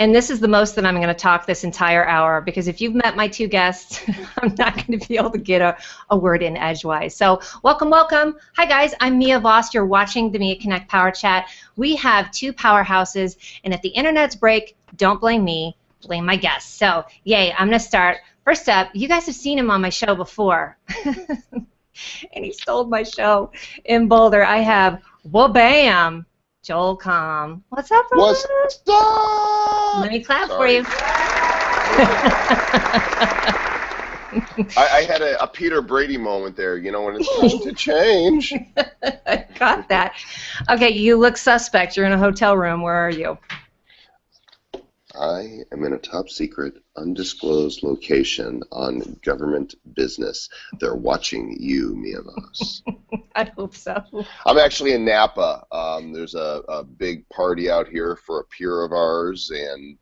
And this is the most that I'm going to talk this entire hour, because if you've met my two guests, I'm not going to be able to get a word in edgewise. So welcome, welcome. Hi, guys. I'm Mia Voss. You're watching the Mia Connect Power Chat. We have two powerhouses, and if the internet's break, don't blame me, blame my guests. So, yay, I'm going to start. First up, you guys have seen him on my show before. And he stole my show in Boulder. I have, wha-bam, Joel Comm. What's up, brother? What's up? Let me clap for you. I had a Peter Brady moment there, you know, when it's time to change. I got that. Okay, you look suspect. You're in a hotel room. Where are you? I am in a top secret, undisclosed location on government business. They're watching you, Mia Voss. I hope so. I'm actually in Napa. There's a big party out here for a peer of ours, and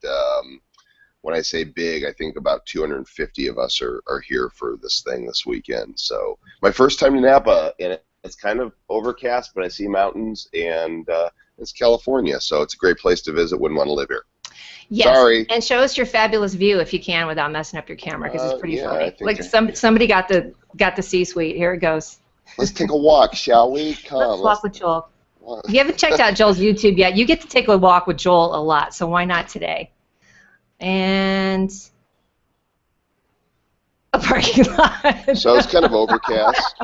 when I say big, I think about 250 of us are here for this thing this weekend. So my first time to Napa, and it's kind of overcast, but I see mountains, and it's California, so it's a great place to visit. Wouldn't want to live here. Yes, sorry. And show us your fabulous view if you can without messing up your camera, because it's pretty funny. Like somebody got the C-suite. Here it goes. Let's take a walk, shall we? Come. Let's walk with Joel. You haven't checked out Joel's YouTube yet. You get to take a walk with Joel a lot, so why not today? And a parking lot. So it's kind of overcast.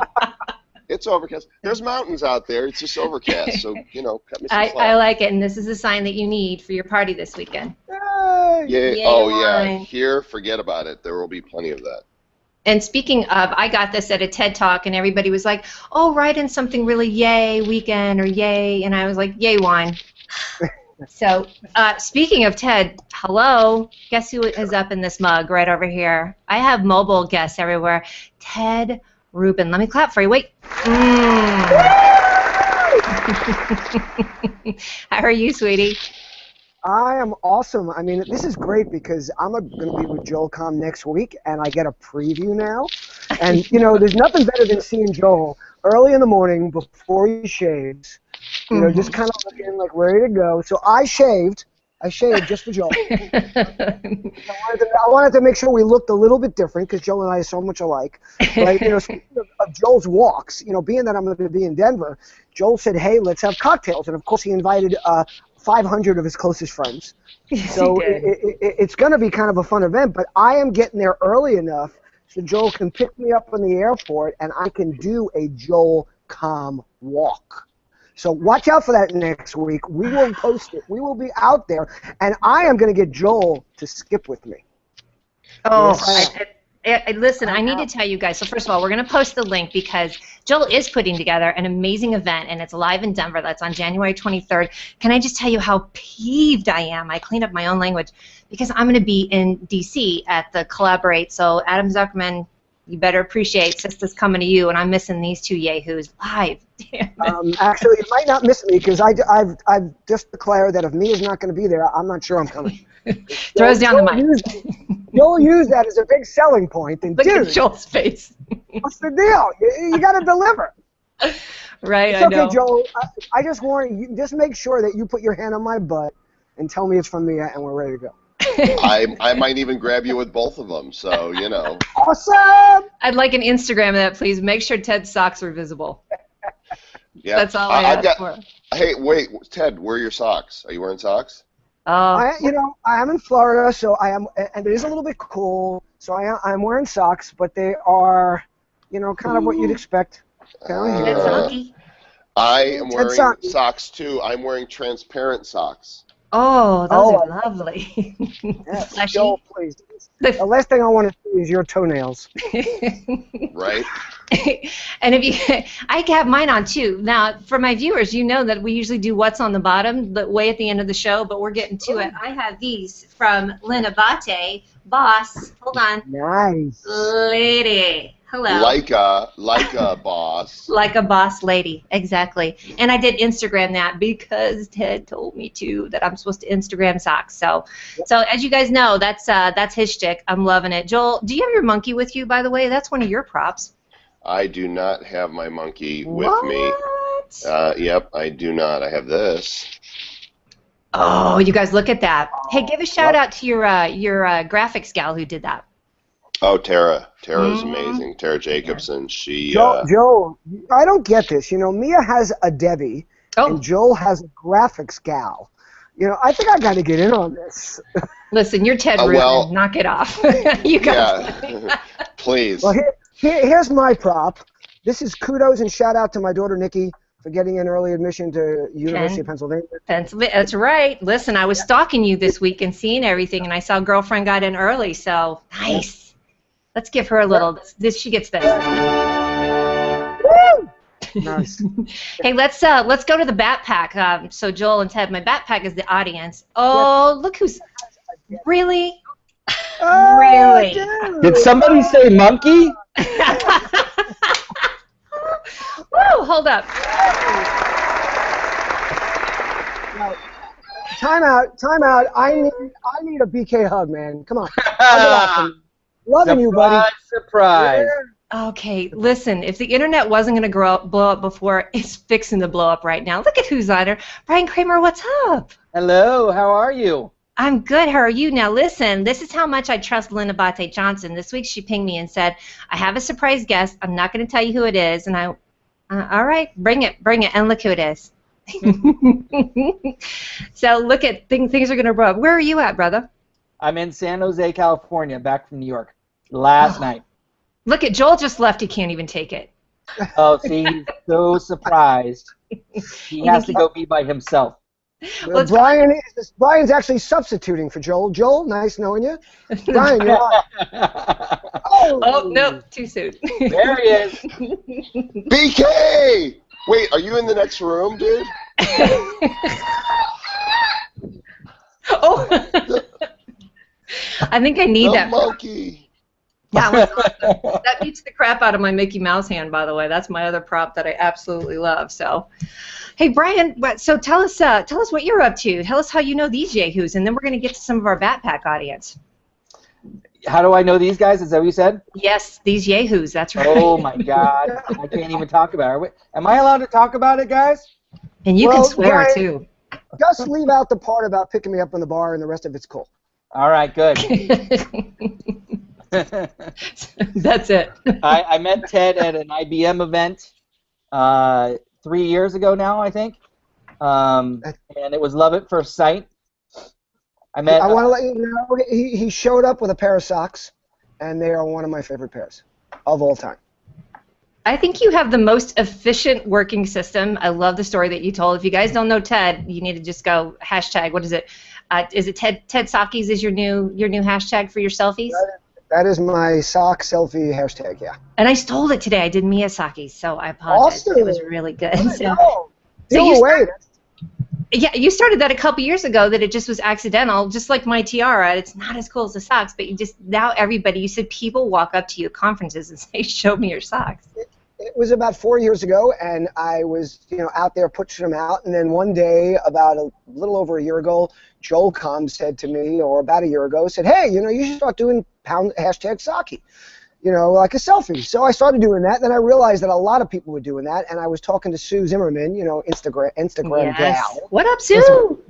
It's overcast. There's mountains out there. It's just overcast. So, you know, cut me some slack. I like it, and this is a sign that you need for your party this weekend. Yay. Oh, yeah. Here, forget about it. There will be plenty of that. And speaking of, I got this at a TED Talk, and everybody was like, oh, write in something really yay weekend or yay. And I was like, yay wine. So speaking of TED, hello. Guess who is up in this mug right over here? I have mobile guests everywhere. Ted Rubin. Let me clap for you. Wait. How are you, sweetie? I am awesome. I mean, this is great because I'm going to be with Joel Comm next week, and I get a preview now. And, you know, there's nothing better than seeing Joel early in the morning before he shaves, you know, just kind of looking like ready to go. So I shaved just for Joel. I wanted to make sure we looked a little bit different because Joel and I are so much alike. But, you know, speaking of Joel's walks, you know, being that I'm going to be in Denver, Joel said, hey, let's have cocktails. And, of course, he invited 500 of his closest friends. Yes, so it's going to be kind of a fun event, but I am getting there early enough so Joel can pick me up from the airport and I can do a Joel Comm walk. So watch out for that next week. We will post it. We will be out there, and I am going to get Joel to skip with me. Oh, yes, listen, I need to tell you guys. So first of all, we're going to post the link because Joel is putting together an amazing event, and it's live in Denver. That's on January 23rd. Can I just tell you how peeved I am? I cleaned up my own language because I'm going to be in D.C. at the Collaborate. So Adam Zuckerman, you better appreciate Sista's coming to you, and I'm missing these two yahoos live. Actually, you might not miss me because I've just declared that if Mia's not going to be there, I'm not sure I'm coming. Throws down the mic. You'll use that as a big selling point. And look dude, at Joel's face. What's the deal? You got to deliver. Right, it's I okay, know. Joel. I just want you. Just make sure that you put your hand on my butt and tell me it's from Mia, and we're ready to go. I might even grab you with both of them, so, you know. Awesome! I'd like an Instagram of that, please. Make sure Ted's socks are visible. Yeah. That's all I ask for. Hey, wait, Ted, where are your socks? Are you wearing socks? You know, I am in Florida, so I am, and it is a little bit cool, so I'm wearing socks, but they are, you know, kind of what you'd expect. TedSockie. I am wearing socks, too. I'm wearing transparent socks. Oh, those are lovely. Yes, Joel, please. The last thing I want to see is your toenails. Right. And if you, I have mine on too. Now, for my viewers, you know that we usually do what's on the bottom, but way at the end of the show. But we're getting to it. I have these from Lynn Abate, boss. Hold on. Nice. Lady. Hello. Like a boss. Like a boss lady, exactly. And I did Instagram that because Ted told me to, that I'm supposed to Instagram socks. So as you guys know, that's his shtick. I'm loving it. Joel, do you have your monkey with you, by the way? That's one of your props. I do not have my monkey with me. Yep, I do not. I have this. Oh, you guys look at that. Hey, give a shout out to your graphics gal who did that. Oh, Tara. Tara's amazing. Tara Jacobsen. She. Joel, I don't get this. You know, Mia has a Debi, and Joel has a graphics gal. You know, I think I got to get in on this. Listen, you're Ted Rubin. Well, knock it off. You guys. Yeah. Please. Well, here's my prop. This is kudos and shout out to my daughter Nikki for getting an early admission to University of Pennsylvania. That's right. Listen, I was stalking you this week and seeing everything, and I saw girlfriend got in early, so nice. Let's give her a little. She gets this. Woo! Nice. Hey, let's go to the backpack. So Joel and Ted, my backpack is the audience. Oh, look who's really. Oh, really? Dude. Did somebody say monkey? Whoa, hold up. Time out. I need a BKhug, man. Come on. Loving you, buddy. Surprise. Okay, listen, if the internet wasn't going to blow up before, it's fixing to blow up right now. Look at who's on her. Bryan Kramer, what's up? Hello, how are you? I'm good. How are you? Now, listen, this is how much I trust Lynn Abate Johnson. This week she pinged me and said, I have a surprise guest. I'm not going to tell you who it is. And all right, bring it. And look who it is. So look at, things are going to blow up. Where are you at, brother? I'm in San Jose, California, back from New York last night. Look at Joel just left. He can't even take it. Oh, see, he's so surprised. He has to go be by himself. Well, Brian's actually substituting for Joel. Joel, nice knowing you. Bryan, you're on. Oh, no, too soon. There he is. BK! Wait, are you in the next room, dude? Oh. I think I need that. Monkey. Yeah, that beats the crap out of my Mickey Mouse hand, by the way. That's my other prop that I absolutely love. So, hey, Bryan, so tell us what you're up to. Tell us how you know these yahoos, and then we're going to get to some of our backpack audience. How do I know these guys? Is that what you said? Yes, these yahoos. That's right. Oh my God, I can't even talk about it. Am I allowed to talk about it, guys? And you can swear Bryan, too. Just leave out the part about picking me up in the bar, and the rest of it's cool. All right, good. That's it. I met Ted at an IBM event 3 years ago now, I think, and it was love at first sight. I want to let you know he showed up with a pair of socks, and they are one of my favorite pairs of all time. I think you have the most efficient working system. I love the story that you told. If you guys don't know Ted, you need to just go hashtag. What is it? Is it TedSockies is your new hashtag for your selfies? That is my sock selfie hashtag, yeah. And I stole it today. I did Miyazaki's, so I apologize. Awesome. It was really good. You started that a couple years ago. That it just was accidental, just like my tiara. It's not as cool as the socks, but now everybody. You said people walk up to you at conferences and say, "Show me your socks." It was about 4 years ago, and I was, out there pushing them out. And then one day, about a little over a year ago, Joel Comm said to me, or about a year ago, said, "Hey, you should start doing hashtag Sockie, like a selfie." So I started doing that. Then I realized that a lot of people were doing that, and I was talking to Sue Zimmerman, Instagram gal. What up, Sue?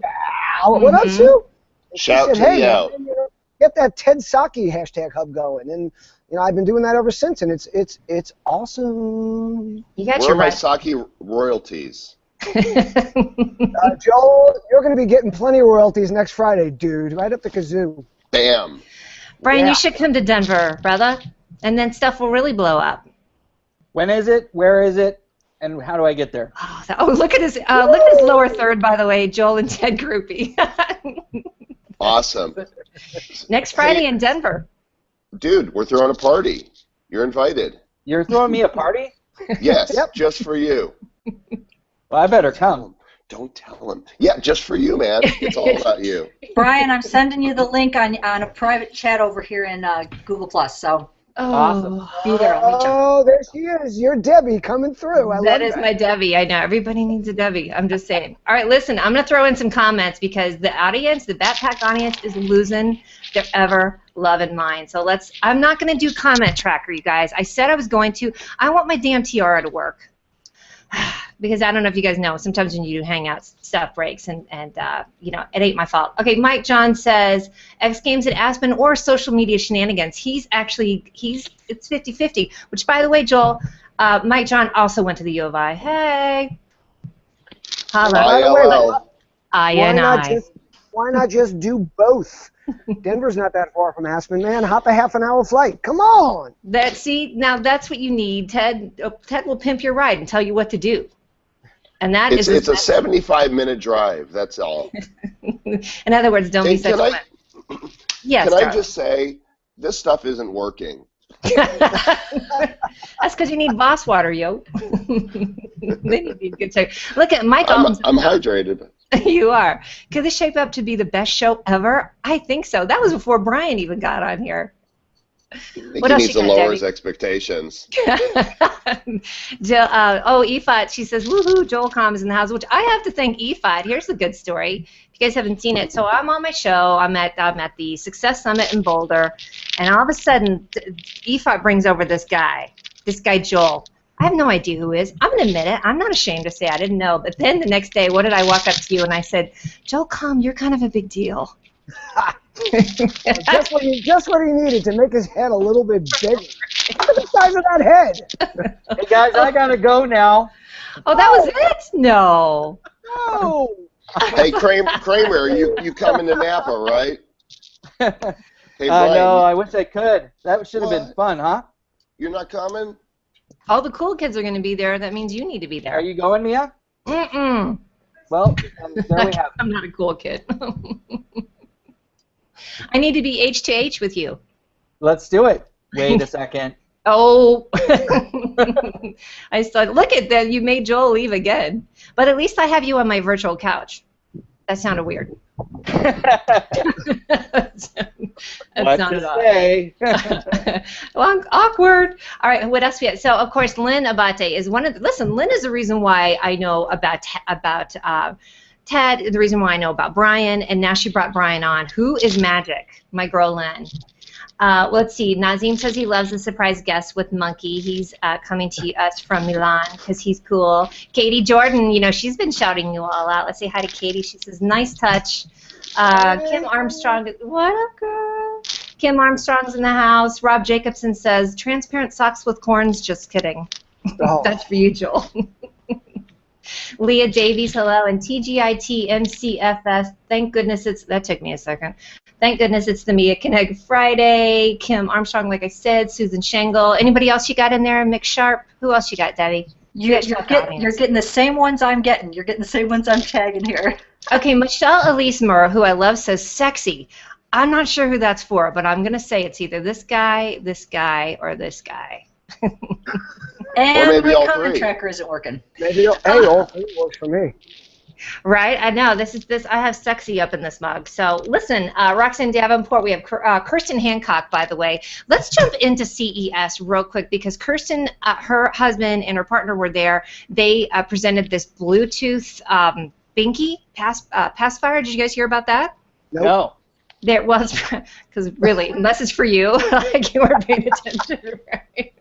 What up, Sue? And Shout she said, to "Hey, you. man, get that TedSockie hashtag hub going." And I've been doing that ever since, and it's awesome. You got Where your are my Sockie royalties? Joel, you're going to be getting plenty of royalties next Friday, dude. Right up the kazoo. Bam. Bryan, you should come to Denver, brother, and then stuff will really blow up. When is it? Where is it? And how do I get there? Look at his lower third, by the way, Joel and Ted Groupie. Awesome. Next Friday in Denver. Dude, we're throwing a party. You're invited. You're throwing me a party? Yes, just for you. Well, I better come. Don't tell him. Yeah, just for you, man. It's all about you. Bryan, I'm sending you the link on a private chat over here in Google+. So Awesome. Be there. I'll meet you. Oh, there she is. You're Debi coming through. That is my Debi. I know. Everybody needs a Debi. I'm just saying. All right, listen. I'm going to throw in some comments because the audience, the backpack audience, is losing their ever-loving mind. So I'm not going to do comment tracker, you guys. I said I was going to. I want my damn tiara to work. because I don't know if you guys know, sometimes when you do hangouts, stuff breaks, and you know, it ain't my fault. Okay, Mike John says, X Games at Aspen or social media shenanigans. It's 50-50, which, by the way, Joel, Mike John also went to the U of I. Hey. ILL. Why not just do both? Denver's not that far from Aspen, man. Hop a half-an-hour flight. Come on. Now that's what you need. Ted will pimp your ride and tell you what to do. And it's a 75-minute drive. That's all. In other words, don't be such a... Yes, Can I just say, this stuff isn't working. That's because you need boss water, yo. Then you need good check. Look at Mike. I'm hydrated. You are. Could this shape up to be the best show ever? I think so. That was before Bryan even got on here. I think he needs to lower his expectations. Yifat, she says, woohoo, Joel Comm is in the house, which I have to thank Yifat. Here's the good story. If you guys haven't seen it, so I'm on my show. I'm at the Success Summit in Boulder, and all of a sudden, Yifat brings over this guy Joel. I have no idea who he is. I'm going to admit it. I'm not ashamed to say I didn't know. But then the next day, what did I walk up to you and I said, Joel Comm, you're kind of a big deal. just what he needed to make his head a little bit bigger. Look at the size of that head. Hey guys, I gotta go now. Oh, that was it? No. No. Hey Kramer, you coming to Napa, right? Hey Bryan. No, I wish I could. That should have been fun, huh? You're not coming? All the cool kids are going to be there. That means you need to be there. Are you going, Mia? Mm-mm. Well, there we have it. I'm not a cool kid. I need to be H2H with you. Let's do it. Wait a second. Oh. I said, look at that. You made Joel leave again. But at least I have you on my virtual couch. That sounded weird. That's not at all. Well, awkward. All right, what else we have? So, of course, Lynn Abate is one of the... Listen, Lynn is the reason why I know about Ted, the reason why I know about Bryan, and now she brought Bryan on. Who is magic? My girl, Lynn. Let's see. Nazim says he loves the surprise guest with Monkey. He's coming to us from Milan because he's cool. Katie Jordan, you know, she's been shouting you all out. Let's say hi to Katie. She says, nice touch. Kim Armstrong, what up, girl? Kim Armstrong's in the house. Rob Jacobsen says, transparent socks with corns. Just kidding. Oh. That's for you, Joel. Leah Davies, hello, and TGITMCF. Thank goodness that took me a second. Thank goodness it's the Mia Connect Friday. Kim Armstrong, like I said, Susan Schengle. Anybody else you got in there? Mick Sharp. Who else you got, Debbie? You're getting the same ones I'm getting. You're getting the same ones I'm tagging here. Okay, Michelle Elise Murr, who I love, says sexy. I'm not sure who that's for, but I'm going to say it's either this guy, or this guy. And my comment tracker isn't working. Maybe all three works for me. Right, I know. This. I have sexy up in this mug. So listen, Roxanne Davenport. We have Kirsten Hancock, by the way. Let's jump into CES real quick because Kirsten, her husband, and her partner were there. They presented this Bluetooth binky pacifier. Did you guys hear about that? Nope. No. There was, because really, unless it's for you, like you weren't paying attention, right?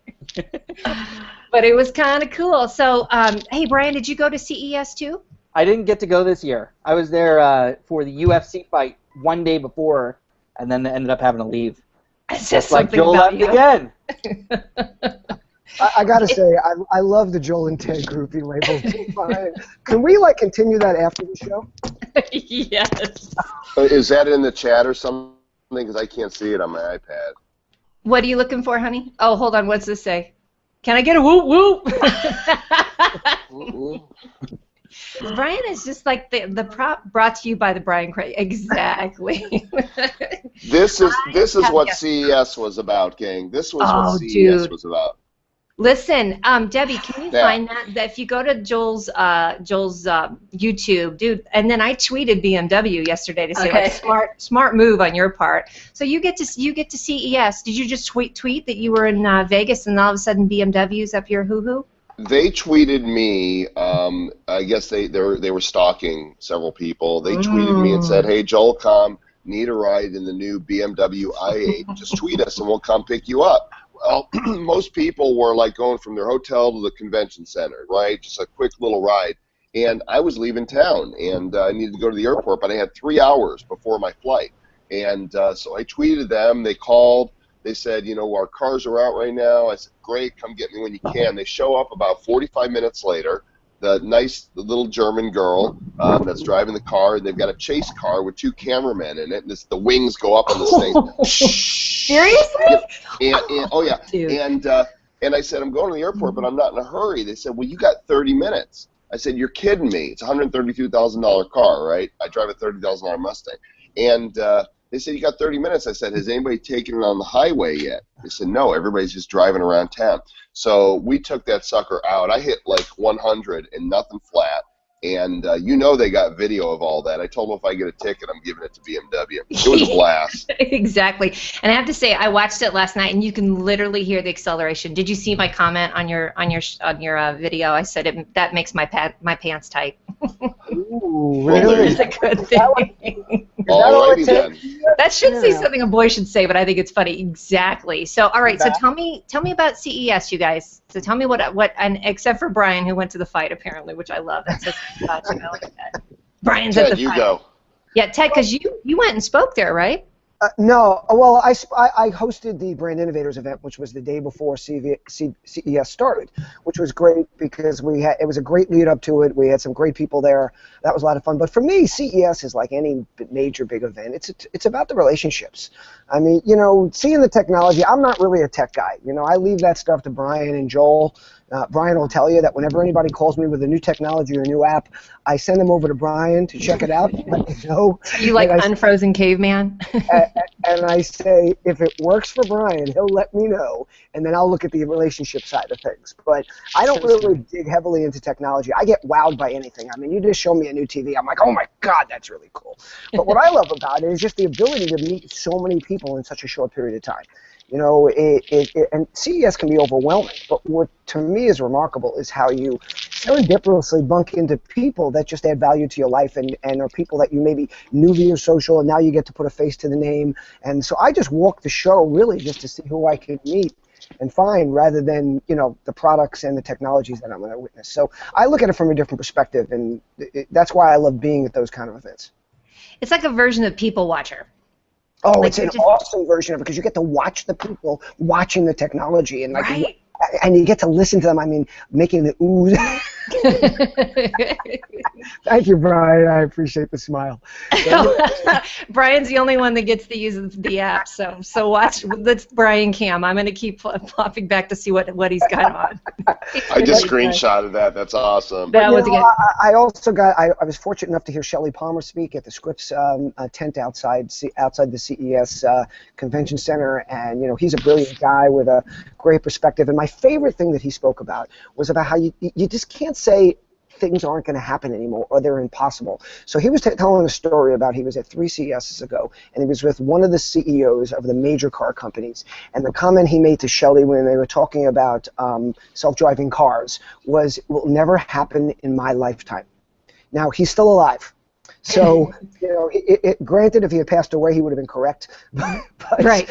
But it was kind of cool. So, hey, Bryan, did you go to CES too? I didn't get to go this year. I was there for the UFC fight one day before, and then ended up having to leave. Just like Joel left again. I gotta say, I love the Joel and Ted Groupie label. Can we continue that after the show? Yes. Is that in the chat or something? Because I can't see it on my iPad. What are you looking for, honey? Oh, hold on. What's this say? Can I get a whoop whoop? Bryan is just like the prop brought to you by the Bryan Kramer. Exactly. This is what CES was about, gang. This was what CES was about. Listen, Debbie, can you find that? That if you go to Joel's YouTube, dude, and then I tweeted BMW yesterday to say like, smart move on your part. So you get to CES. Did you just tweet that you were in Vegas and all of a sudden BMW's up your hoo-hoo? They tweeted me. I guess they were stalking several people. They tweeted me and said, "Hey, Joel Comm, need a ride in the new BMW i8? Just tweet us and we'll come pick you up." Well, most people were like going from their hotel to the convention center, right? Just a quick little ride. And I was leaving town, and I needed to go to the airport, but I had 3 hours before my flight. And so I tweeted them. They called. They said, our cars are out right now. I said, great, come get me when you can. They show up about 45 minutes later. The little German girl that's driving the car, and they've got a chase car with 2 cameramen in it, and the wings go up on this thing. Seriously? And oh yeah. Dude. And I said, I'm going to the airport, but I'm not in a hurry. They said, well, you got 30 minutes. I said, you're kidding me. It's a $132,000 car, right? I drive a $30,000 Mustang. And they said, you got 30 minutes. I said, has anybody taken it on the highway yet? They said, no, everybody's just driving around town. So we took that sucker out. I hit like 100 and nothing flat. And they got video of all that. I told them if I get a ticket, I'm giving it to BMW. It was a blast. Exactly. And I have to say, I watched it last night, and you can literally hear the acceleration. Did you see my comment on your video? I said that makes my pants tight. Ooh, really? It's a good thing. Alrighty then. That should say something a boy should say, but I think it's funny. Exactly. So, all right. So tell me about CES, you guys. So tell me what, and except for Bryan, who went to the fight apparently, which I love. That's just touching. I like that. Bryan's Ted, at the you fight. go. Yeah, Ted, because you went and spoke there, right? No, well, I hosted the Brand Innovators event, which was the day before CES started, which was great because it was a great lead up to it. We had some great people there. That was a lot of fun. But for me, CES is like any major big event. It's about the relationships. I mean, seeing the technology. I'm not really a tech guy. I leave that stuff to Bryan and Joel. Bryan will tell you that whenever anybody calls me with a new technology or a new app, I send them over to Bryan to check it out. Let me know. You like unfrozen caveman? And I say, if it works for Bryan, he'll let me know, and then I'll look at the relationship side of things. But I don't really dig heavily into technology. I get wowed by anything. I mean, you just show me a new TV, I'm like, oh my God, that's really cool. But what I love about it is just the ability to meet so many people in such a short period of time. And CES can be overwhelming, but what to me is remarkable is how you serendipitously bump into people that just add value to your life and are people that you maybe knew via social, and now you get to put a face to the name. And so I just walk the show really just to see who I could meet and find rather than, the products and the technologies that I'm going to witness. So I look at it from a different perspective, and that's why I love being at those kind of events. It's like a version of People Watcher. Oh, it's an awesome version of it because you get to watch the people watching the technology and and you get to listen to them. I mean, making the ooze. Thank you, Bryan. I appreciate the smile. Bryan's the only one that gets to use the app, so watch. That's Bryan Cam. I'm going to keep popping back to see what he's got on. I just screenshotted that. That's awesome. That was I also I was fortunate enough to hear Shelly Palmer speak at the Scripps tent outside the CES Convention Center, and he's a brilliant guy with a great perspective. And my favorite thing that he spoke about was about how you just can't say things aren't going to happen anymore or they're impossible. So he was telling a story about he was at 3 CESs ago, and he was with one of the CEOs of the major car companies, and the comment he made to Shelly when they were talking about self-driving cars was, "It will never happen in my lifetime." Now, he's still alive. So, granted, if he had passed away, he would have been correct. But, right.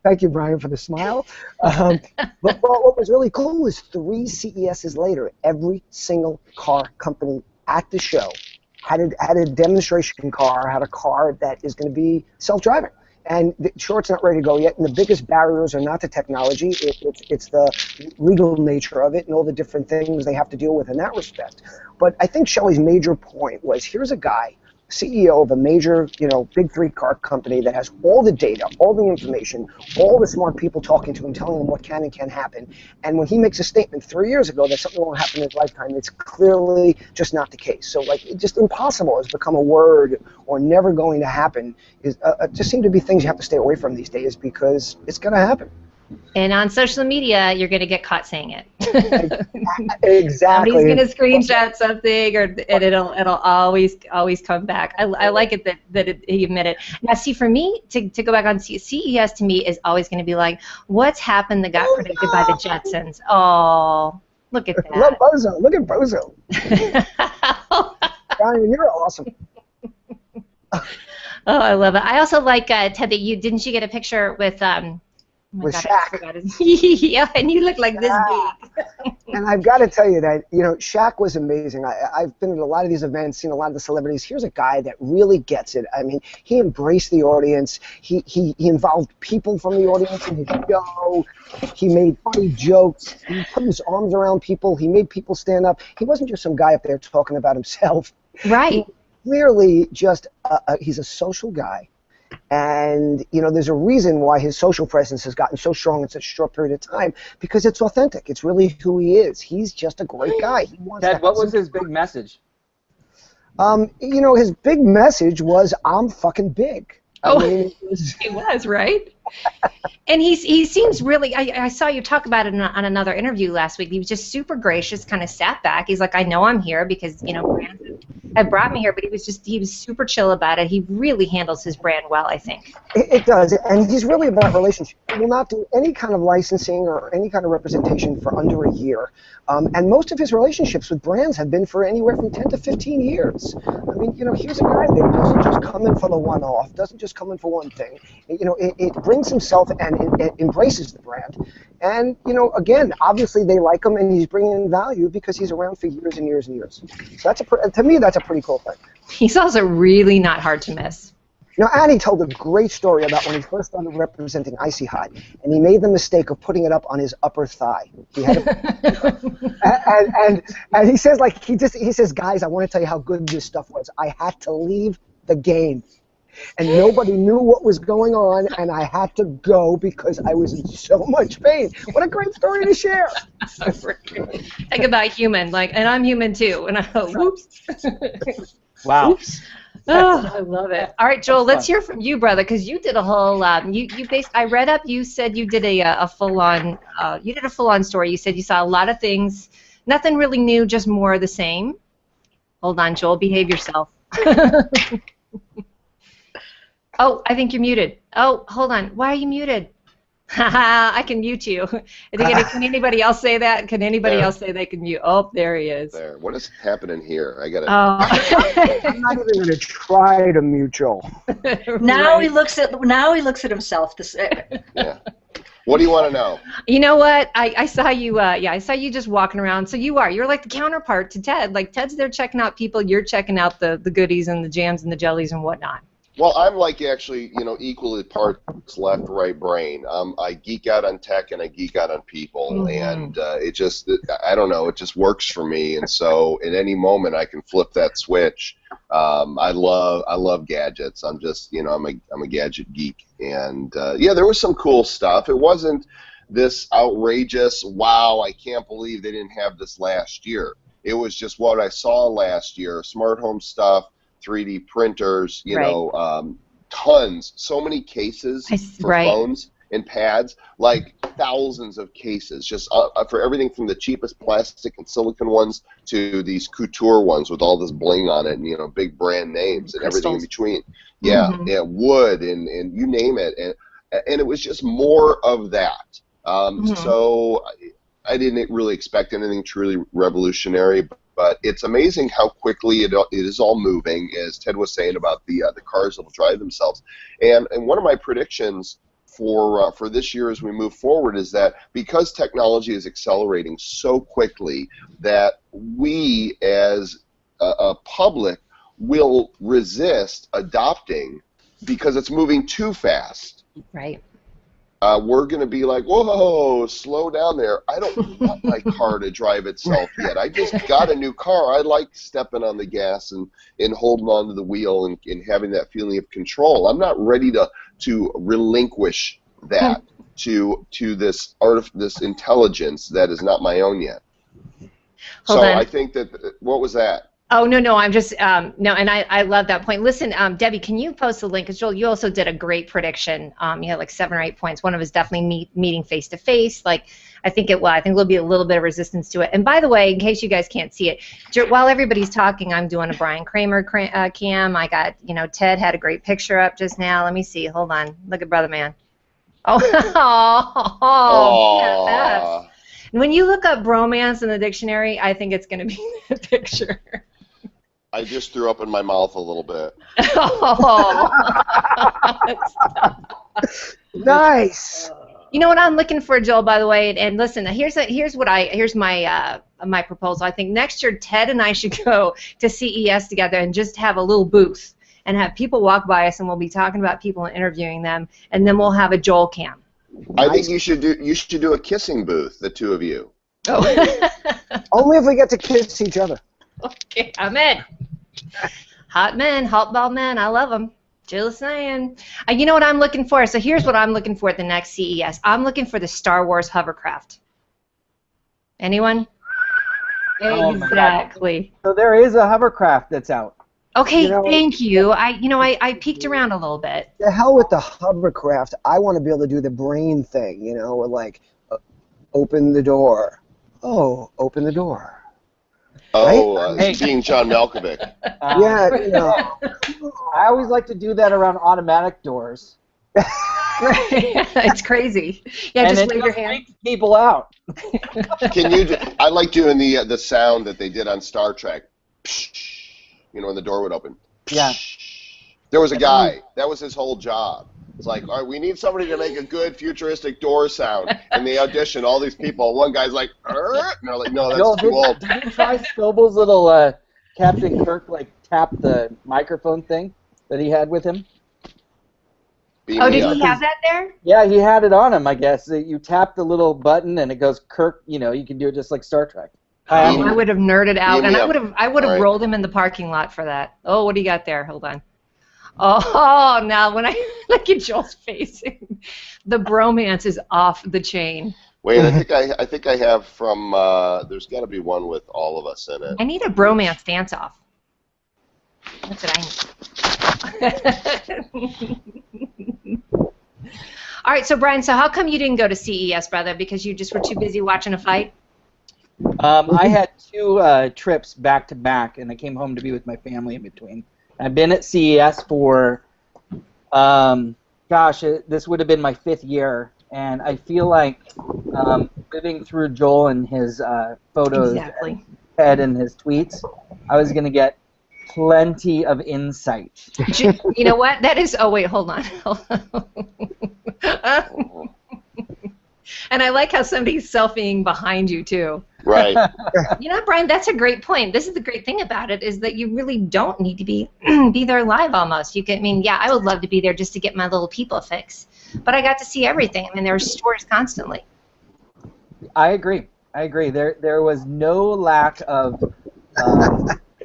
Thank you, Bryan, for the smile. But what was really cool is 3 CESs later, every single car company at the show had a demonstration car, had a car that is going to be self-driving. And sure, it's not ready to go yet, and the biggest barriers are not the technology, it's the legal nature of it and all the different things they have to deal with in that respect. But I think Shelly's major point was, here's a guy, CEO of a major, big 3 car company that has all the data, all the information, all the smart people talking to him, telling him what can and can't happen. And when he makes a statement 3 years ago that something won't happen in his lifetime, it's clearly just not the case. So, just impossible has become a word, or never going to happen, is just seem to be things you have to stay away from these days because it's going to happen. And on social media, you're going to get caught saying it. Exactly. Somebody's going to screenshot something, and it'll always come back. I like it that he admitted. Now, see, for me, to go back on CES, to me is always going to be like, what's happened that got predicted by the Jetsons? Oh, look at that. Love Bozo. Look at Bozo. Bryan, you're awesome. Oh, I love it. I also like Ted that didn't you get a picture with with God, Shaq. I forgot his. Yeah, and you look like this big. And I've got to tell you that, Shaq was amazing. I've been at a lot of these events, seen a lot of the celebrities. Here's a guy that really gets it. I mean, he embraced the audience. He involved people from the audience in his show. He made funny jokes. He put his arms around people. He made people stand up. He wasn't just some guy up there talking about himself. Right. He clearly just, he's a social guy. And, there's a reason why his social presence has gotten so strong in such a short period of time, because it's authentic. It's really who he is. He's just a great guy. Ted, what was his big message? His big message was, I'm fucking big. He was, right? And he seems really, I saw you talk about it on another interview last week. He was just super gracious, kind of sat back. He's like, I know I'm here because, brands have brought me here, but he was super chill about it. He really handles his brand well, I think. It does, and he's really about relationship. He will not do any kind of licensing or any kind of representation for under a year. And most of his relationships with brands have been for anywhere from 10 to 15 years. I mean, here's a guy that doesn't just come in for the one-off, doesn't just come in for one thing. It brings himself and it embraces the brand. And, again, obviously they like him, and he's bringing in value because he's around for years and years and years. So to me, that's a pretty cool thing. He's also really not hard to miss. Annie told a great story about when he first started representing Icy Hot, and he made the mistake of putting it up on his upper thigh. He had and he says, he says, guys, I want to tell you how good this stuff was. I had to leave the game, and nobody knew what was going on, and I had to go because I was in so much pain. What a great story to share. Think about human, and I'm human too. And whoops. Wow. Oops. Oh, I love it. All right, Joel, let's hear from you, brother, because you did a whole. I read up. You said you did a full-on. You did a full-on story. You said you saw a lot of things, nothing really new, just more of the same. Hold on, Joel, behave yourself. Oh, I think you're muted. Oh, hold on. Why are you muted? I can mute you. Can anybody else say that? Can anybody else say they can mute? Oh, there he is. There. What is happening here? I gotta. I'm not even going to try to mute Joel. Now he looks at himself. Yeah. What do you want to know? You know what? I saw you. I saw you just walking around. So you're like the counterpart to Ted. Like Ted's there checking out people. You're checking out the goodies and the jams and the jellies and whatnot. Well, I'm actually, equally parts left, right brain. I geek out on tech and I geek out on people, and it just, I don't know, it just works for me. And so, at any moment, I can flip that switch. I love gadgets. I'm just, I'm a gadget geek, and there was some cool stuff. It wasn't this outrageous, wow, I can't believe they didn't have this last year. It was just what I saw last year: smart home stuff, 3D printers, tons, so many cases for phones and pads, like thousands of cases, just for everything from the cheapest plastic and silicone ones to these couture ones with all this bling on it and, big brand names and everything in between. Yeah, wood and you name it. And it was just more of that. So I didn't really expect anything truly revolutionary, but it's amazing how quickly it is all moving, as Ted was saying about the cars that will drive themselves. And one of my predictions for this year as we move forward is that because technology is accelerating so quickly, that we as a public will resist adopting because it's moving too fast. Right. We're going to be like, whoa, slow down there. I don't want my car to drive itself yet. I just got a new car. I like stepping on the gas and holding on to the wheel and having that feeling of control. I'm not ready to relinquish that to this this intelligence that is not my own yet. Hold on. I think that, what was that? Oh, no, I'm just, no, and I love that point. Listen, Debbie, can you post the link? Because Joel, you also did a great prediction. You had like 7 or 8 points. One of us definitely meeting face-to-face. I think there'll be a little bit of resistance to it. And by the way, in case you guys can't see it, while everybody's talking, I'm doing a Bryan Kramer cam. I got, Ted had a great picture up just now. Let me see. Hold on. Look at Brother Man. Oh, when you look up bromance in the dictionary, I think it's going to be the picture. I just threw up in my mouth a little bit. Nice. You know what I'm looking for, Joel, by the way, and listen, here's my my proposal. I think next year Ted and I should go to CES together and just have a little booth and have people walk by us, and we'll be talking about people and interviewing them, and then we'll have a Joel cam. I think you should do a kissing booth, the two of you. Oh. Only if we get to kiss each other. Okay, I'm in. Hot men, hot ball men, I love them. Just saying. You know what I'm looking for? So here's what I'm looking for at the next CES. I'm looking for the Star Wars hovercraft. Anyone? Oh Exactly. So there is a hovercraft that's out. Okay, thank you. I peeked around a little bit. The hell with the hovercraft. I want to be able to do the brain thing, you know, like open the door. Oh, open the door. Oh, being John Malkovich. Yeah, you know. I always like to do that around automatic doors. It's crazy. Yeah, and just wave your hand. Freaks people out. Can you? I like doing the sound that they did on Star Trek. You know, when the door would open. Yeah. There was a guy. That was his whole job. It's like, all right, we need somebody to make a good futuristic door sound. And they audition all these people. One guy's like, and they're like, no, that's too old. Did you try Scoble's little Captain Kirk tap the microphone thing that he had with him? Did he have that there? Yeah, he had it on him, I guess. You tap the little button and it goes Kirk. You know, you can do it just like Star Trek. I would have nerded out, and I would have Right. rolled him in the parking lot for that. Oh, what do you got there? Hold on. Oh, now when I look at Joel's face, the bromance is off the chain. Wait, I think I have from. There's got to be one with all of us in it. I need a bromance dance-off. That's what I need. All right, so Bryan, so how come you didn't go to CES, brother? Because you just were too busy watching a fight? I had 2 trips back to back, and I came home to be with my family in between. I've been at CES for, this would have been my 5th year, and I feel like living through Joel and his photos, Exactly. Ted and his tweets, I was going to get plenty of insight. You know what? That is. Oh wait, hold on. And I like how somebody's selfieing behind you too. Right. You know, Bryan, that's a great point. This is the great thing about it, is that you really don't need to be there live almost. You can, I mean, yeah, I would love to be there just to get my little people fix, but I got to see everything. I mean, there were stories constantly. I agree. There was no lack of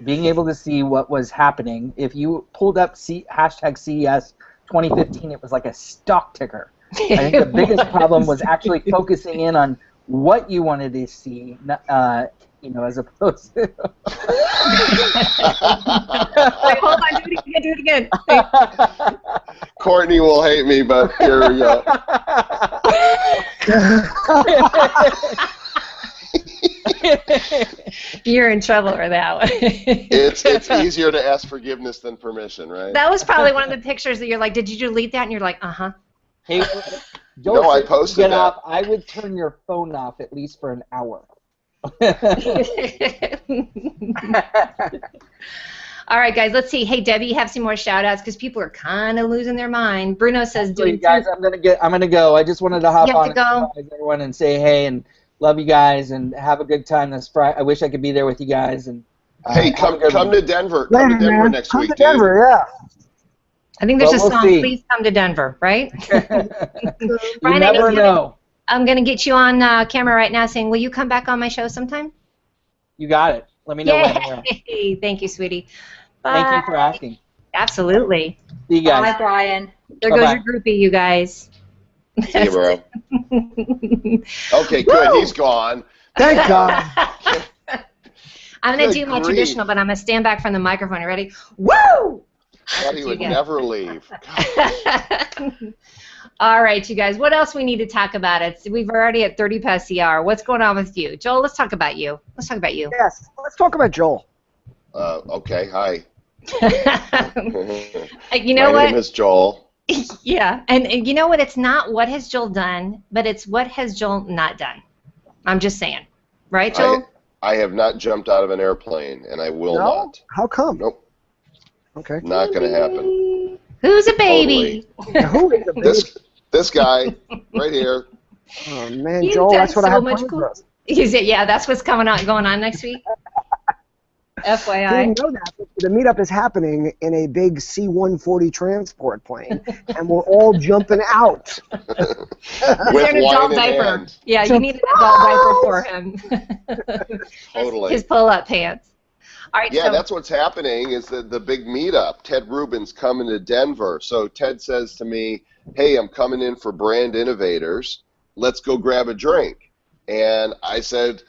being able to see what was happening. If you pulled up hashtag CES 2015, it was like a stock ticker. I think the biggest problem was actually focusing in on what you wanted to see, you know, as opposed to. Wait, hold on, do it again. Courtney will hate me, but here we go. You're in trouble for that one. It's easier to ask forgiveness than permission, right? That was probably one of the pictures that you're like, did you delete that? And you're like, uh-huh. Hey, No, I posted get that. off. I would turn your phone off at least for an hour. All right, guys, let's see. Hey, Debbie, you have some more shout-outs because people are kind of losing their mind. Bruno says, "Do you guys, I'm gonna go. I just wanted to hop on go. and surprise everyone and say hey and love you guys and have a good time this Friday. I wish I could be there with you guys and hey, come to Denver. Later, Come to Denver man. next Come week, to Denver, yeah. I think there's Well, a we'll song, see. Please Come to Denver, right? You Bryan, never know. I'm going to get you on camera right now saying, will you come back on my show sometime? You got it. Let me know when and where. Yay! Thank you, sweetie. Thank you Bye. for asking. Absolutely. See you guys. Bye, Bryan. There Bye-bye. goes your groupie, you guys. See you, bro. Okay, good. Woo! He's gone. Thank God. I'm going to Good do my grief. traditional, but I'm going to stand back from the microphone. You ready? Woo! I thought he would again. never leave. All right, you guys. What else we need to talk about? We've already at 30 past the hour. What's going on with you? Joel, let's talk about you. Let's talk about you. Yes, let's talk about Joel. Okay, hi. You know My what? name is Joel. Yeah, and you know what? It's not what has Joel done, but it's what has Joel not done. I'm just saying. Right, Joel? I have not jumped out of an airplane, and I will No? not. How come? Nope, Okay. not going to happen. Who's a baby? Who is the biggest? This guy right here. Oh man, You've Joel, done that's what I so have much planned cool. for us. You said, yeah, that's what's going on next week. FYI. Didn't know that. But the meetup is happening in a big C-140 transport plane, and we're all jumping out. With an adult wine in diaper. hand. Yeah, you need an adult diaper for him. Totally. His pull-up pants. All right. Yeah, So, that's what's happening is the big meetup. Ted Rubin's coming to Denver. So Ted says to me, hey, I'm coming in for Brand Innovators. Let's go grab a drink. And I said,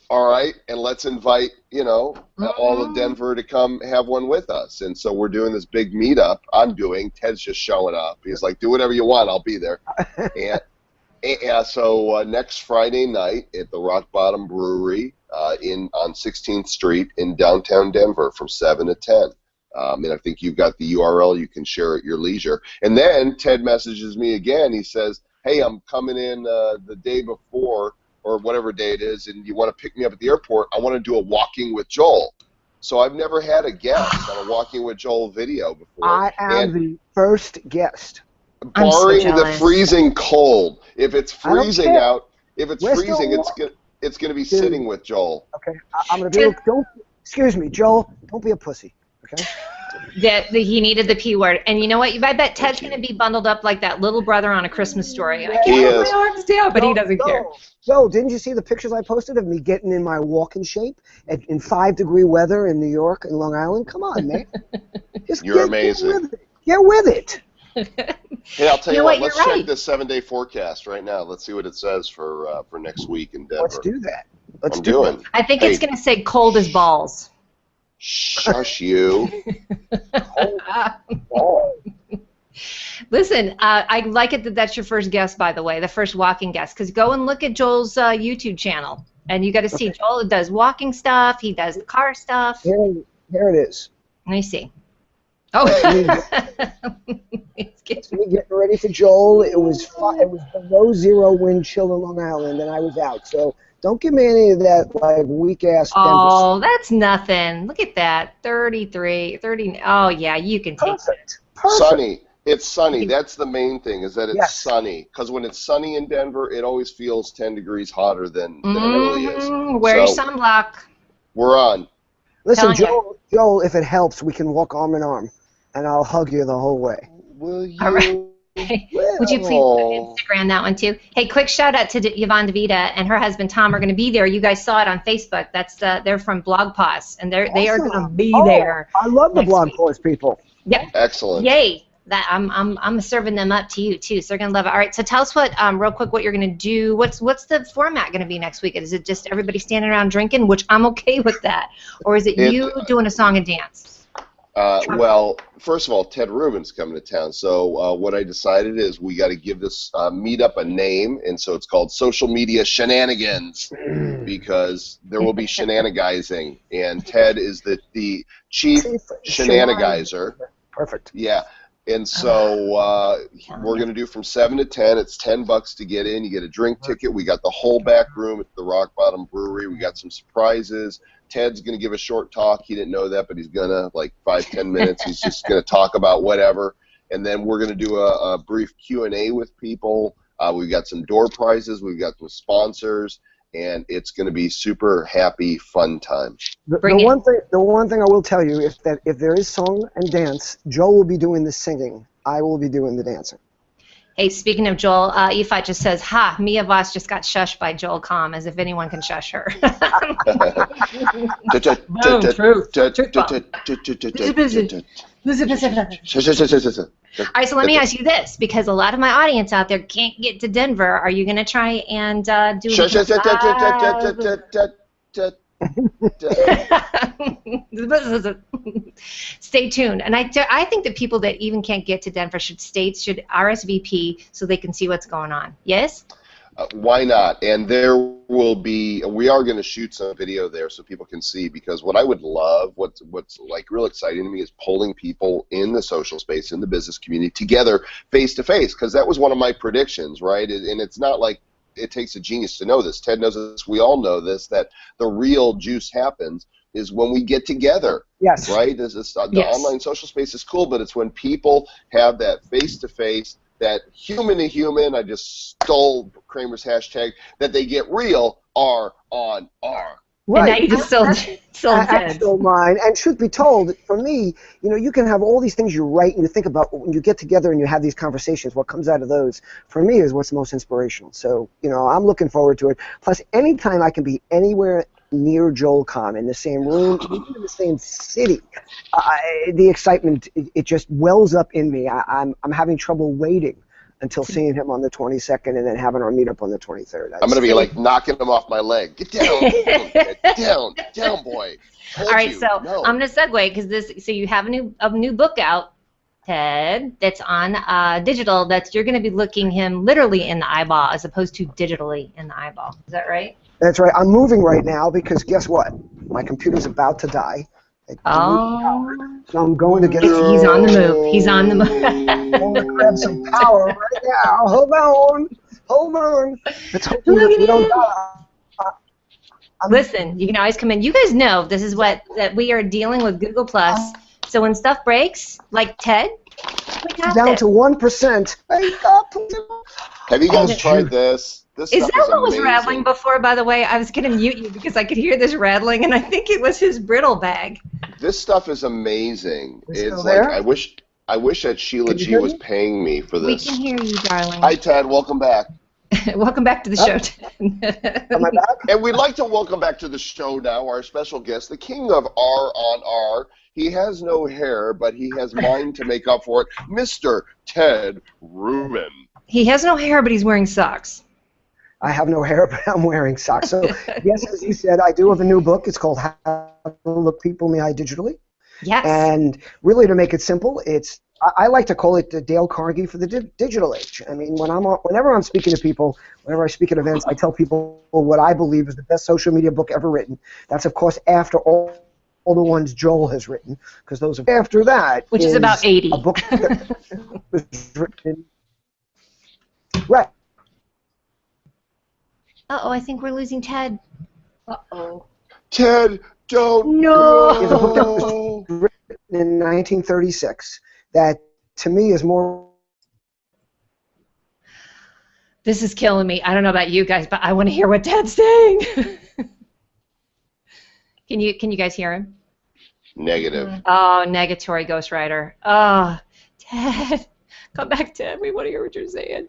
all right, and let's invite, all of Denver to come have one with us. And so we're doing this big meetup. Ted's just showing up. He's like, do whatever you want. I'll be there. So next Friday night at the Rock Bottom Brewery on 16th Street in downtown Denver from 7 to 10. And I think you've got the URL. You can share at your leisure. And then Ted messages me again. He says, hey, I'm coming in the day before or whatever day it is, and you want to pick me up at the airport. I want to do a Walking with Joel. So I've never had a guest on a Walking with Joel video before. I am the first guest. Barring so the jealous. freezing cold. If it's freezing care. out, it's We're freezing, still it's gonna be sitting with Joel. Okay, I'm gonna be. Excuse me, Joel. Don't be a pussy. Okay. He needed the P word. And you know what? I bet Ted's going to be bundled up like that little brother on A Christmas Story. I can't put my arms down, but he doesn't care. Joe, didn't you see the pictures I posted of me getting in my walking shape in 5-degree weather in New York and Long Island? Come on, man. You're amazing. Get with it. Hey, I'll tell you what. Let's check right. this 7-day forecast right now. Let's see what it says for next week in Denver. Let's do that. I'm doing. I think it's going to say cold as balls. Shush you. Listen, I like it that that's your first guest, by the way, the first walking guest, because go and look at Joel's YouTube channel, and you got to see Joel does walking stuff, he does the car stuff. Here it is. Let me see. Oh, It's me getting ready for Joel. It was below zero wind chill in Long Island, and I was out. So don't give me any of that like weak ass. Oh, that's nothing. Look at that, 33, 30. Oh yeah, you can take it. Perfect. Sunny. It's sunny. That's the main thing, is that it's sunny. Because when it's sunny in Denver, it always feels 10 degrees hotter than it really is. Wear your sunblock. We're on. Listen, Joel, if it helps, we can walk arm in arm, and I'll hug you the whole way. Will you? All right. Would you please Instagram that one too? Hey, quick shout out to Yvonne Divita and her husband Tom are going to be there. You guys saw it on Facebook. That's they're from Blog Post, and they are going to be there. I love the Blog Post people. Yep. Excellent. Yay. That I'm serving them up to you too, so they're gonna love it. All right, so tell us what real quick what you're gonna do. What's the format gonna be next week? Is it just everybody standing around drinking, which I'm okay with that, or is it you doing a song and dance? Well, first of all, Ted Rubin's coming to town, so what I decided is we got to give this meetup a name, and so it's called Social Media Shenanigans, because there will be shenanigizing, and Ted is the chief shenanigizer. Perfect. Yeah. And so we're going to do from 7 to 10. It's $10 to get in. You get a drink ticket. We got the whole back room at the Rock Bottom Brewery. We got some surprises. Ted's going to give a short talk. He didn't know that, but he's going to, like 5-10 minutes. He's just going to talk about whatever. And then we're going to do a brief Q&A with people. We've got some door prizes. We've got some sponsors. And it's going to be super happy, fun time. The one thing I will tell you is that if there is song and dance, Joel will be doing the singing. I will be doing the dancing. Hey, speaking of Joel, Yifat just says, "Ha, Mia Voss just got shushed by Joel Comm," as if anyone can shush her. Boom, truth. All right, so let me ask you this, because a lot of my audience out there can't get to Denver. Are you going to try and do Stay tuned. And I think that people that even can't get to Denver should RSVP so they can see what's going on. Yes? Why not? And we are going to shoot some video there so people can see, because what I would love, what's like real exciting to me, is pulling people in the social space, in the business community together face to face, because that was one of my predictions, right? And it's not like it takes a genius to know this. Ted knows this. We all know this, that the real juice happens is when we get together. Yes. Right? The online social space is cool, but it's when people have that face-to-face that human to human, I just stole Kramer's hashtag, that they get real RonR. Right. And now you just sold I stole mine. And truth be told, for me, you can have all these things you write and you think about when you get together and you have these conversations. What comes out of those, for me, is what's most inspirational. So, I'm looking forward to it. Plus, anytime I can be anywhere near Joel Comm, in the same room, even in the same city, the excitement, it just wells up in me. I'm having trouble waiting until seeing him on the 22nd and then having our meetup on the 23rd. I'm going to be like knocking him off my leg. Get down, get down, boy. All right, so I'm going to segue because so you have a new book out, Ted, that's on digital. You're going to be looking him literally in the eyeball as opposed to digitally in the eyeball. Is that right? That's right. I'm moving right now because guess what? My computer's about to die. Oh. So I'm going to get. He's on the move. He's on the move. I'm going to grab some power right now. Hold on. Let's hope we don't die. Listen, you can always come in. You guys know this is that we are dealing with Google Plus. So when stuff breaks, like Ted, we got down to 1%. Have you guys tried this? This is that what amazing. Was rattling before, by the way? I was going to mute you because I could hear this rattling, and I think it was his brittle bag. This stuff is amazing. It's like there? I wish that Sheila G was paying me for this. We can hear you, darling. Hi, Ted. Welcome back. Welcome back to the show, Ted. Am I back? And we'd like to welcome back to the show now our special guest, the king of RonR. He has no hair, but he has mind to make up for it, Mr. Ted Rubin. He has no hair, but he's wearing socks. I have no hair, but I'm wearing socks. So, yes, as you said, I do have a new book. It's called How to Look People in the Eye Digitally. Yes. And really, to make it simple, I like to call it the Dale Carnegie for the digital age. I mean, whenever I'm speaking to people, whenever I speak at events, I tell people what I believe is the best social media book ever written. That's, of course, after all the ones Joel has written, because those are after that. Which is about 80. A book that was written. Right. Uh-oh, I think we're losing Ted. Uh-oh. Ted, don't No. It's a book that was written in 1936 that, to me, is more... This is killing me. I don't know about you guys, but I want to hear what Ted's saying. Can you guys hear him? Negative. Oh, negatory ghostwriter. Oh, Ted. Come back, Ted. We want to hear what you're saying.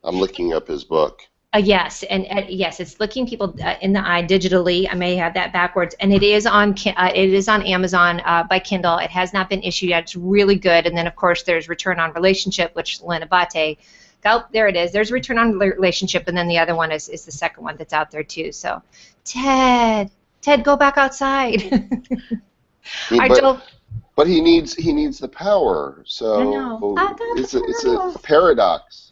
I'm looking up his book. Yes, and yes, it's looking people in the eye digitally. I may have that backwards, and it is on Amazon by Kindle. It has not been issued yet. It's really good. And then of course there's Return on Relationship, which Lynn Abate. Oh, there it is. There's Return on Relationship, and then the other one is the second one that's out there too. So, Ted, go back outside. But he needs the power. So I know. It's a paradox.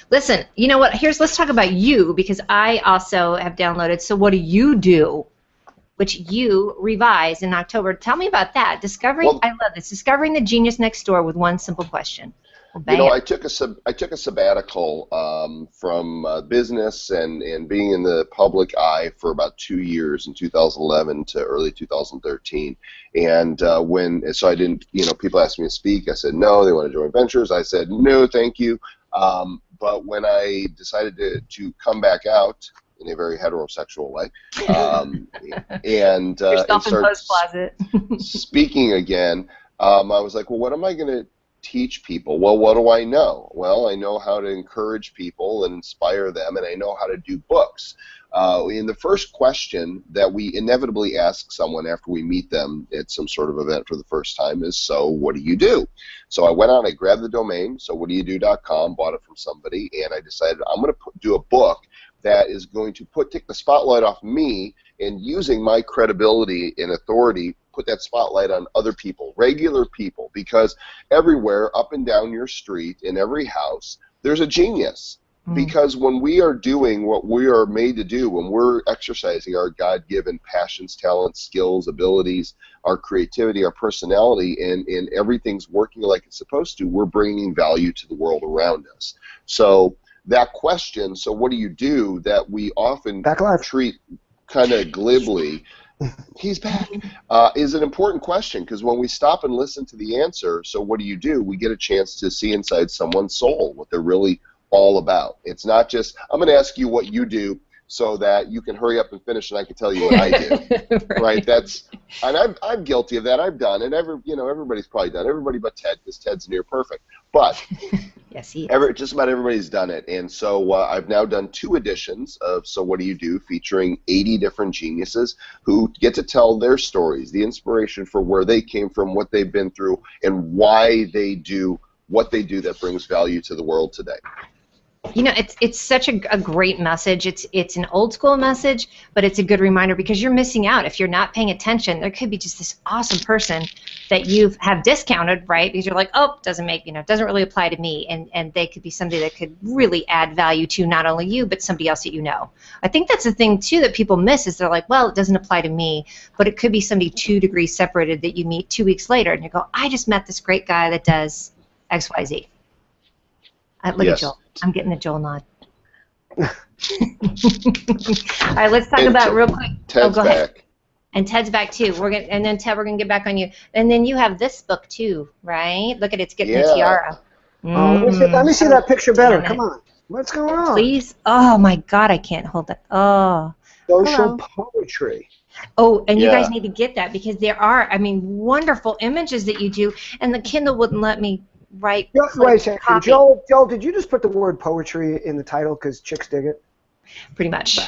Listen, you know what? Let's talk about you, because I also have downloaded So What Do You Do, which you revised in October. Tell me about that. I love this. Discovering the genius next door with one simple question. Well, I took a sabbatical from business and being in the public eye for about 2 years in 2011 to early 2013. And so I didn't, people asked me to speak. I said no. They want to join ventures. I said no, thank you. But when I decided to come back out in a very heterosexual way, and start speaking again, I was like, well, what am I going to teach people? Well, what do I know? Well, I know how to encourage people and inspire them, and I know how to do books. In the first question that we inevitably ask someone after we meet them at some sort of event for the first time is, so what do you do? So I went on, I grabbed the domain, sowhatdoyoudo.com, bought it from somebody, and I decided I'm going to do a book that is going to take the spotlight off me, and using my credibility and authority, put that spotlight on other people, regular people, because everywhere, up and down your street, in every house, there's a genius. Because when we are doing what we are made to do, when we're exercising our God-given passions, talents, skills, abilities, our creativity, our personality, and everything's working like it's supposed to, we're bringing value to the world around us. So that question, so what do you do, that we often treat kind of glibly, He's back. Is an important question, because when we stop and listen to the answer, so what do? We get a chance to see inside someone's soul, what they're really all about. It's not just, I'm going to ask you what you do so that you can hurry up and finish and I can tell you what I do. Right? That's, and I'm guilty of that. I've done it. Everybody's probably done it. Everybody but Ted, because Ted's near perfect. But yes, he is. just about everybody's done it. And so I've now done 2 editions of So What Do You Do, featuring 80 different geniuses who get to tell their stories, the inspiration for where they came from, what they've been through, and why they do what they do that brings value to the world today. You know, it's such a great message. It's an old school message, but it's a good reminder, because you're missing out if you're not paying attention. There could be just this awesome person that you have discounted, right? Because you're like, oh, doesn't really apply to me, and they could be somebody that could really add value to not only you but somebody else that you know. I think that's the thing too that people miss, is they're like, well, it doesn't apply to me, but it could be somebody 2 degrees separated that you meet 2 weeks later, and you go, I just met this great guy that does XYZ. Look at Joel. I'm getting the Joel nod. All right, let's talk about real quick. Ted's go ahead. back. And Ted's back too. And then Ted, we're gonna get back on you. And then you have this book too, right? Look at it, it's getting the tiara. Let me see that picture better. Come on. What's going on? Please. Oh my God, I can't hold that. Oh. Social poetry. Oh, and you guys need to get that, because there are, wonderful images that you do, and the Kindle wouldn't let me write. Wait a second. Joel, did you just put the word poetry in the title because chicks dig it? Pretty much.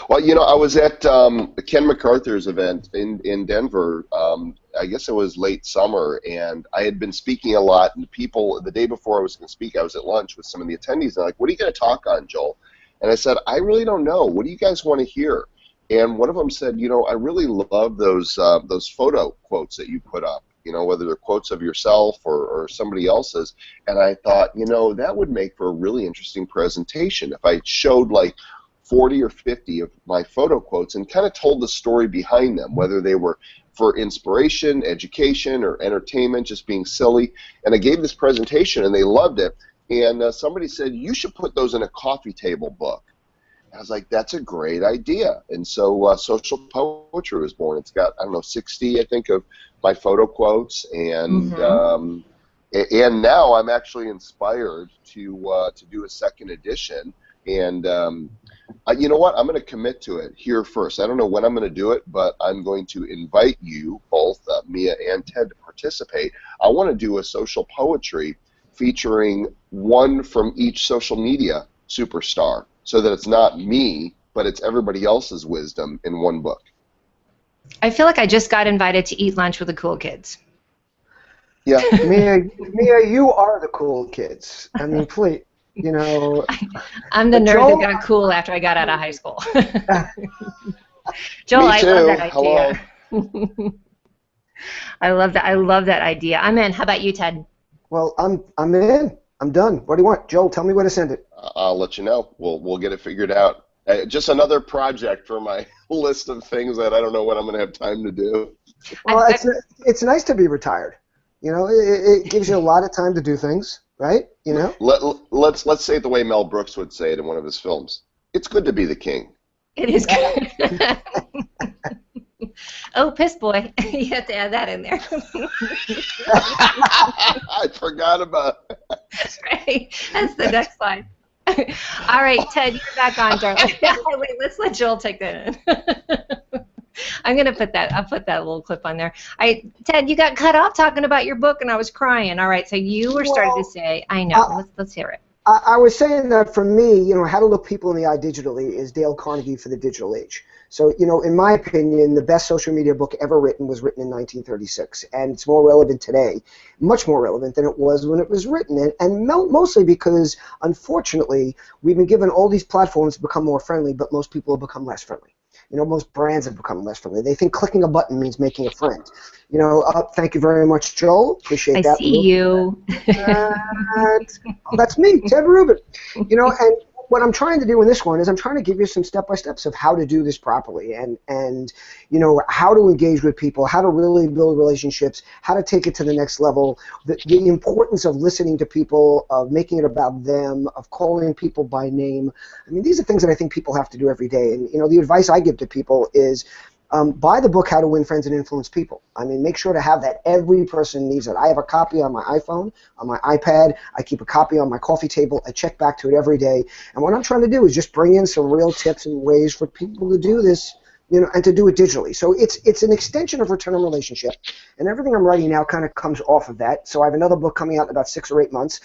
Well, I was at Ken MacArthur's event in Denver. I guess it was late summer, and I had been speaking a lot, and the day before I was going to speak, I was at lunch with some of the attendees, and they're like, what are you going to talk on, Joel? And I said, I really don't know. What do you guys want to hear? And one of them said, I really love those photo quotes that you put up, whether they're quotes of yourself or somebody else's. And I thought, that would make for a really interesting presentation if I showed like 40 or 50 of my photo quotes and kind of told the story behind them, whether they were for inspiration, education, or entertainment, just being silly. And I gave this presentation, and they loved it. And somebody said, you should put those in a coffee table book. I was like, that's a great idea. And so Social Poetry was born. It's got, 60, I think, of my photo quotes. And and now I'm actually inspired to do a second edition. And you know what? I'm going to commit to it here first. I don't know when I'm going to do it, but I'm going to invite you, both Mia and Ted, to participate. I want to do a social poetry featuring one from each social media superstar, so that it's not me, but it's everybody else's wisdom in one book. I feel like I just got invited to eat lunch with the cool kids. Yeah. Mia, you are the cool kids. Please, I'm the nerd that got cool after I got out of high school. Joel, Me too. I love that idea. Hello. I love that idea. I'm in. How about you, Ted? Well, I'm in. I'm done. What do you want? Joel, tell me where to send it. I'll let you know. We'll get it figured out. Just another project for my list of things that I don't know when I'm going to have time to do. Well, it's nice to be retired. It gives you a lot of time to do things, right? Let's say it the way Mel Brooks would say it in one of his films. It's good to be the king. It is good. Oh, piss boy. You have to add that in there. I forgot about it. That's right. That's the next line. All right, Ted, you're back on, darling. Wait, let's let Joel take that in. I'm gonna put that. I'll put that little clip on there. Ted, you got cut off talking about your book, and I was crying. All right, so you were starting to say, I know. Let's hear it. I was saying that for me, how to look people in the eye digitally is Dale Carnegie for the Digital Age. So, in my opinion, the best social media book ever written was written in 1936, and it's more relevant today, much more relevant than it was when it was written, and mostly because, unfortunately, we've been given all these platforms to become more friendly, but most people have become less friendly. Most brands have become less friendly. They think clicking a button means making a friend. Thank you very much, Joel. Appreciate that. I see you. That's me, Ted Rubin. And what I'm trying to do in this one is I'm trying to give you some step-by-steps of how to do this properly and how to engage with people, how to really build relationships, how to take it to the next level, the importance of listening to people, of making it about them, of calling people by name. These are things that I think people have to do every day. And, the advice I give to people is buy the book, How to Win Friends and Influence People. I mean, make sure to have that. Every person needs it. I have a copy on my iPhone, on my iPad. I keep a copy on my coffee table. I check back to it every day. And what I'm trying to do is just bring in some real tips and ways for people to do this, you know, and to do it digitally. So it's an extension of Return on Relationship, and everything I'm writing now kind of comes off of that. So I have another book coming out in about 6 or 8 months,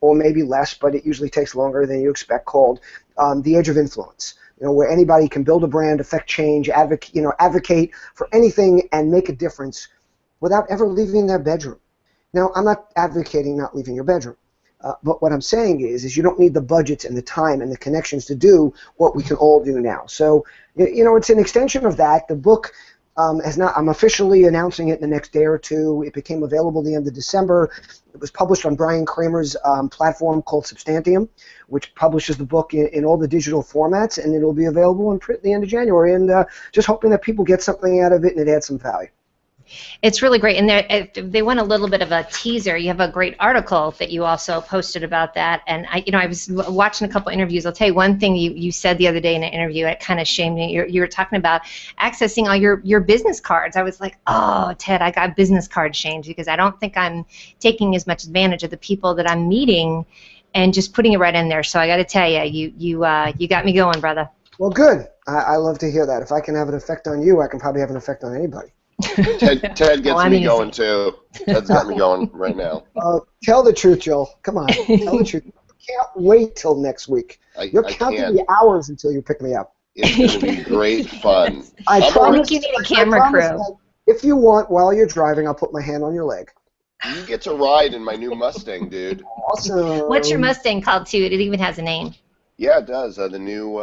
or maybe less, but it usually takes longer than you expect, called The Age of Influence. You know, where anybody can build a brand, affect change, advocate for anything, and make a difference without ever leaving their bedroom. Now, I'm not advocating not leaving your bedroom. But what I'm saying is you don't need the budgets and the time and the connections to do what we can all do now. So, you know, it's an extension of that. The book I'm officially announcing it in the next day or two. It became available at the end of December. It was published on Bryan Kramer's platform called Substantium, which publishes the book in all the digital formats, and it'll be available in print at the end of January. And just hoping that people get something out of it and it adds some value. It's really great, and if they want a little bit of a teaser, you have a great article that you also posted about that. And I was watching a couple interviews. I'll tell you one thing you said the other day in an interview. It kind of shamed me. You were talking about accessing all your business cards. I was like, oh, Ted, I got business card shamed because I don't think I'm taking as much advantage of the people that I'm meeting, and just putting it right in there. So I got to tell you, you got me going, brother. Well, good. I love to hear that. If I can have an effect on you, I can probably have an effect on anybody. Ted gets me going too. Ted's got me going right now. Tell the truth, Joel. Come on, tell the truth. I can't wait till next week. You're counting the hours until you pick me up. It's going to be great fun. I think you need a camera crew. If you want, while you're driving, I'll put my hand on your leg. You get to ride in my new Mustang, dude. Awesome. What's your Mustang called, too? It even has a name. Yeah, it does. The new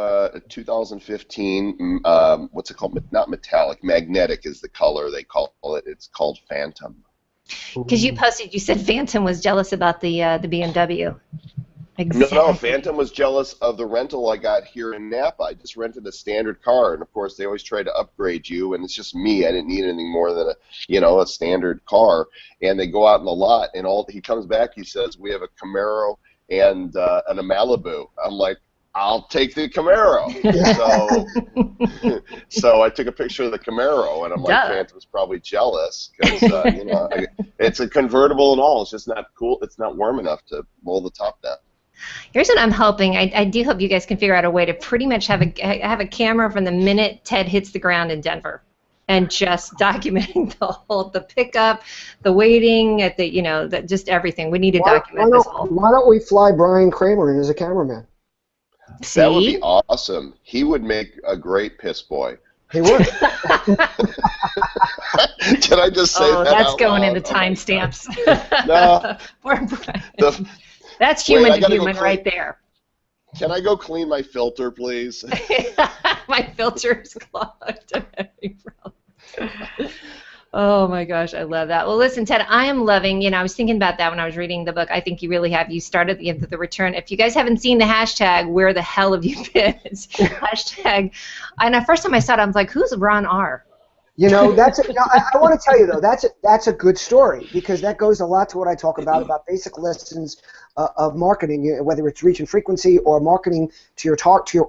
2015, what's it called? Not metallic, magnetic is the color they call it. It's called Phantom. Because you said Phantom was jealous about the BMW. Exactly. No, Phantom was jealous of the rental I got here in Napa. I just rented a standard car, and of course they always try to upgrade you, and it's just me. I didn't need anything more than a standard car. And they go out in the lot, and he comes back. He says, "We have a Camaro and a Malibu." I'm like, I'll take the Camaro. So I took a picture of the Camaro, and I'm like, Phantom's probably jealous because it's a convertible and all. It's just not cool. It's not warm enough to roll the top down. Here's what I'm hoping. I do hope you guys can figure out a way to pretty much have a camera from the minute Ted hits the ground in Denver, and just documenting the pickup, the waiting at the just everything. We need to document this whole. Why don't we fly Bryan Kramer in as a cameraman? See? That would be awesome. He would make a great piss boy. He would. Can I just say that? Oh, that's out going loud? into timestamps. No. That's human to human right there. Can I go clean my filter, please? My filter is clogged. Oh my gosh, I love that. Well, listen, Ted, I am loving, I was thinking about that when I was reading the book. I think you really have. You started the return. If you guys haven't seen the hashtag, where the hell have you been? It's hashtag. And the first time I saw it, I was like, who's RonR? That's I want to tell you, though, that's a good story, because that goes a lot to what I talk about basic lessons of marketing, whether it's reach and frequency or marketing to your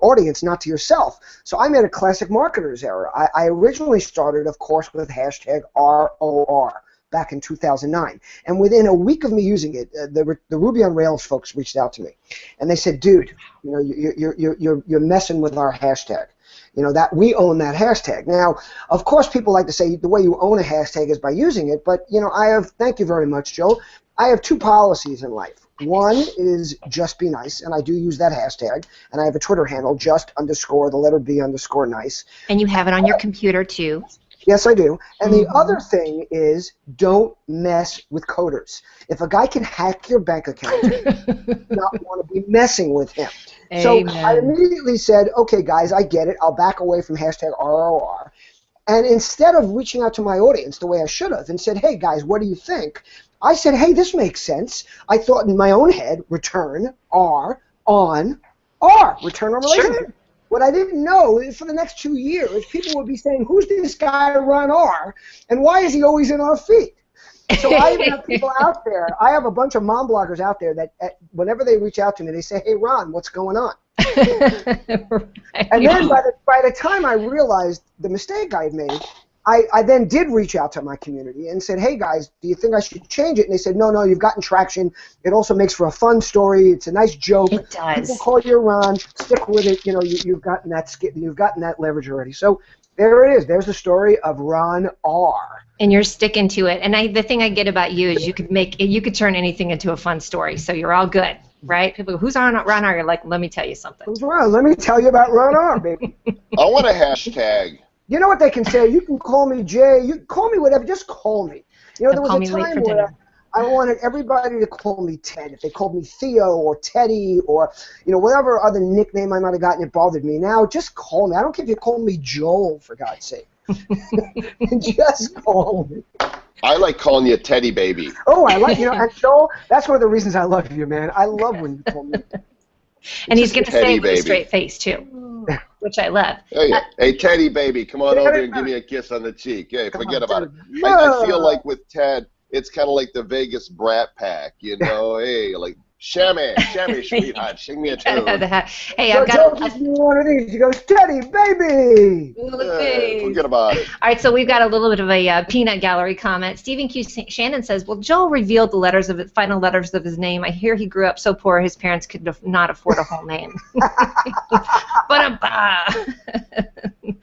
audience, not to yourself. So I'm in a classic marketer's era. I originally started, of course, with hashtag ROR back in 2009. And within a week of me using it, the Ruby on Rails folks reached out to me. And they said, dude, you're messing with our hashtag. That we own that hashtag. Now, of course, people like to say the way you own a hashtag is by using it, but, thank you very much, Joe. I have two policies in life. One is just be nice, and I do use that hashtag, and I have a Twitter handle, _B_nice. And you have it on your computer, too. Yes, I do. And the other thing is, don't mess with coders. If a guy can hack your bank account, you do not want to be messing with him. Amen. So I immediately said, okay, guys, I get it. I'll back away from hashtag ROR. And instead of reaching out to my audience the way I should have and said, hey, guys, what do you think? I said, hey, this makes sense. I thought in my own head, return R on R, return on relationship. Sure. What I didn't know is for the next 2 years, people would be saying, who's this guy RonR, and why is he always in our feed? So I even have people out there. I have a bunch of mom bloggers out there that whenever they reach out to me, they say, hey, Ron, what's going on? Right. And then by the time I realized the mistake I had made, I then did reach out to my community and said, hey guys, do you think I should change it? And they said, no, you've gotten traction. It also makes for a fun story. It's a nice joke. It does. People call you Ron. Stick with it. You know, you've gotten that leverage already. So there it is. There's the story of RonR. And you're sticking to it. And the thing I get about you is you could turn anything into a fun story. So you're all good, right? People go, who's RonR? You're like, let me tell you something. Who's Ron? Let me tell you about RonR, baby. I want a hashtag. You know what they can say? You can call me Jay. You can call me whatever. Just call me. You know, there was a time where I wanted everybody to call me Ted. If they called me Theo or Teddy or, you know, whatever other nickname I might have gotten, it bothered me. Now, just call me. I don't care if you call me Joel, for God's sake. Just call me. I like calling you Teddy Baby. Oh, I like, you know, and Joel, that's one of the reasons I love you, man. I love when you call me. And he's going to say it with baby. a straight face, too, which I love. Hey, Teddy Baby, come on over and give me a kiss on the cheek. Hey, forget about it. I feel like with Ted, it's kind of like the Vegas Brat Pack, you know? Hey, like, Shammy, sweetheart, sing me a tune. Hey, I've got gives me one of these. He goes, Teddy, baby. Forget about it. All right, so we've got a little bit of a peanut gallery comment. Stephen Q. Shannon says, well, Joel revealed the final letters of his name. I hear he grew up so poor his parents could not afford a whole name.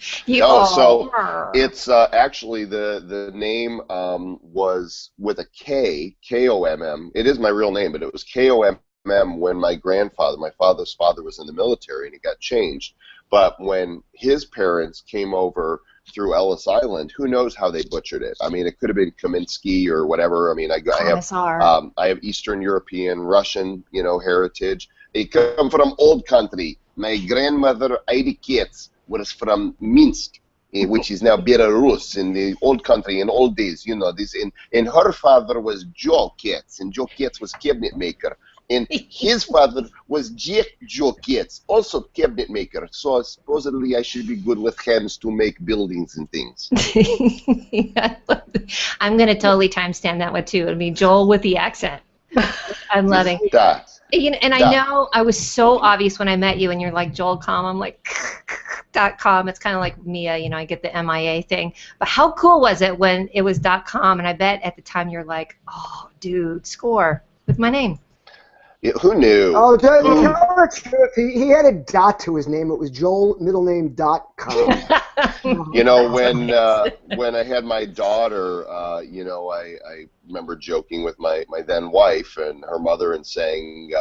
So it's actually the name was with a K, K-O-M-M. It is my real name, but it was K-O-M-M when my father's father was in the military, and it got changed. But when his parents came over through Ellis Island, who knows how they butchered it? I mean, it could have been Kaminsky or whatever. I mean, I have Eastern European, Russian, you know, heritage. They come from old country. My grandmother, Heidi Kietz, was from Minsk, which is now Belarus, in the old country, in old days, you know, this. And her father was Joe Kietz, and Joe Kietz was cabinet maker. And his father was Joe Kietz, also cabinet maker. So supposedly I should be good with hands to make buildings and things. I'm going to totally timestamp that one, too. It'll be Joel with the accent. I'm loving it. You know, and I know I was so obvious when I met you, and you're like, Joel Comm. I'm like, .com. It's kind of like Mia, you know, I get the MIA thing. But how cool was it when it was .com? And I bet at the time you're like, oh, dude, score with my name. Yeah, who knew? Oh, tell the truth. He had a dot to his name. It was Joel, middle name, .com. You know, when I had my daughter, you know, I remember joking with my then wife and her mother and saying,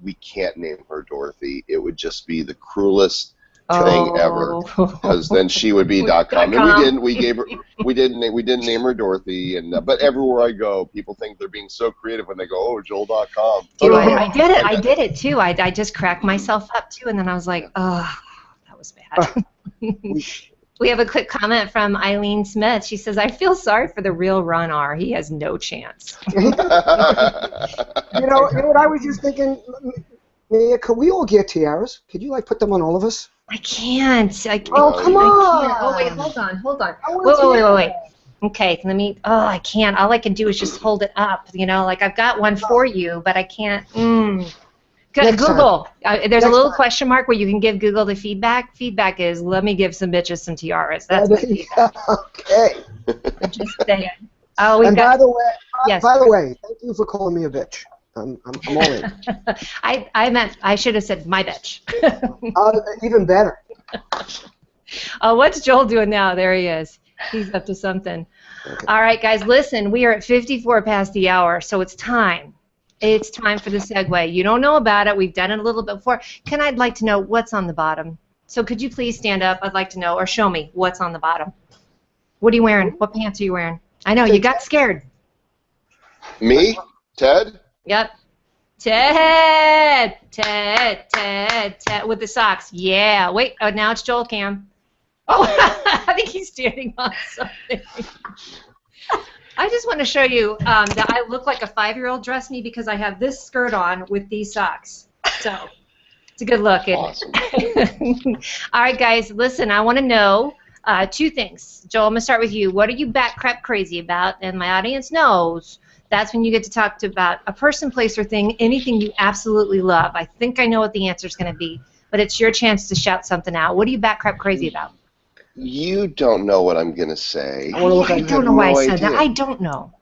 we can't name her Dorothy. It would just be the cruelest thing ever, because then she would be .com. And we didn't name her Dorothy, and but everywhere I go, people think they're being so creative when they go, oh, Joel.com. Dude, I did it too. I just cracked myself up too, and then I was like, oh, that was bad. We have a quick comment from Ileane Smith. She says, I feel sorry for the real RonR. He has no chance. You know what I was just thinking, Mia, could we all get tiaras? Could you, like, put them on all of us? I can't. Oh, come on. Oh, wait, hold on. Wait. Okay, I can't. All I can do is just hold it up, you know? Like, I've got one for you, but I can't. Google. There's a little question mark where you can give Google the feedback. Feedback is, let me give some bitches some tiaras. That's my feedback. Okay. I'm just saying. Oh, by the way, thank you for calling me a bitch. I'm all in. I should have said my bitch. Even better. What's Joel doing now? There he is. He's up to something. Okay. All right, guys, listen. We are at 54 past the hour, so it's time. It's time for the segue. You don't know about it. We've done it a little bit before. I'd like to know what's on the bottom. So could you please stand up? I'd like to know, or show me what's on the bottom. What are you wearing? What pants are you wearing? I know, you got scared. Me? Ted? Yep. Ted, with the socks. Yeah. Wait, now it's Joel Cam. Oh, I think he's standing on something. I just want to show you that I look like a 5-year-old dressed me because I have this skirt on with these socks. So it's a good look. Awesome. All right, guys, listen, I want to know two things. Joel, I'm going to start with you. What are you bat crap crazy about? And my audience knows that's when you get to talk about a person, place, or thing, anything you absolutely love. I think I know what the answer is going to be. but it's your chance to shout something out. What are you bat crap crazy about? You don't know what I'm going to say. I don't know why I said that. I don't know.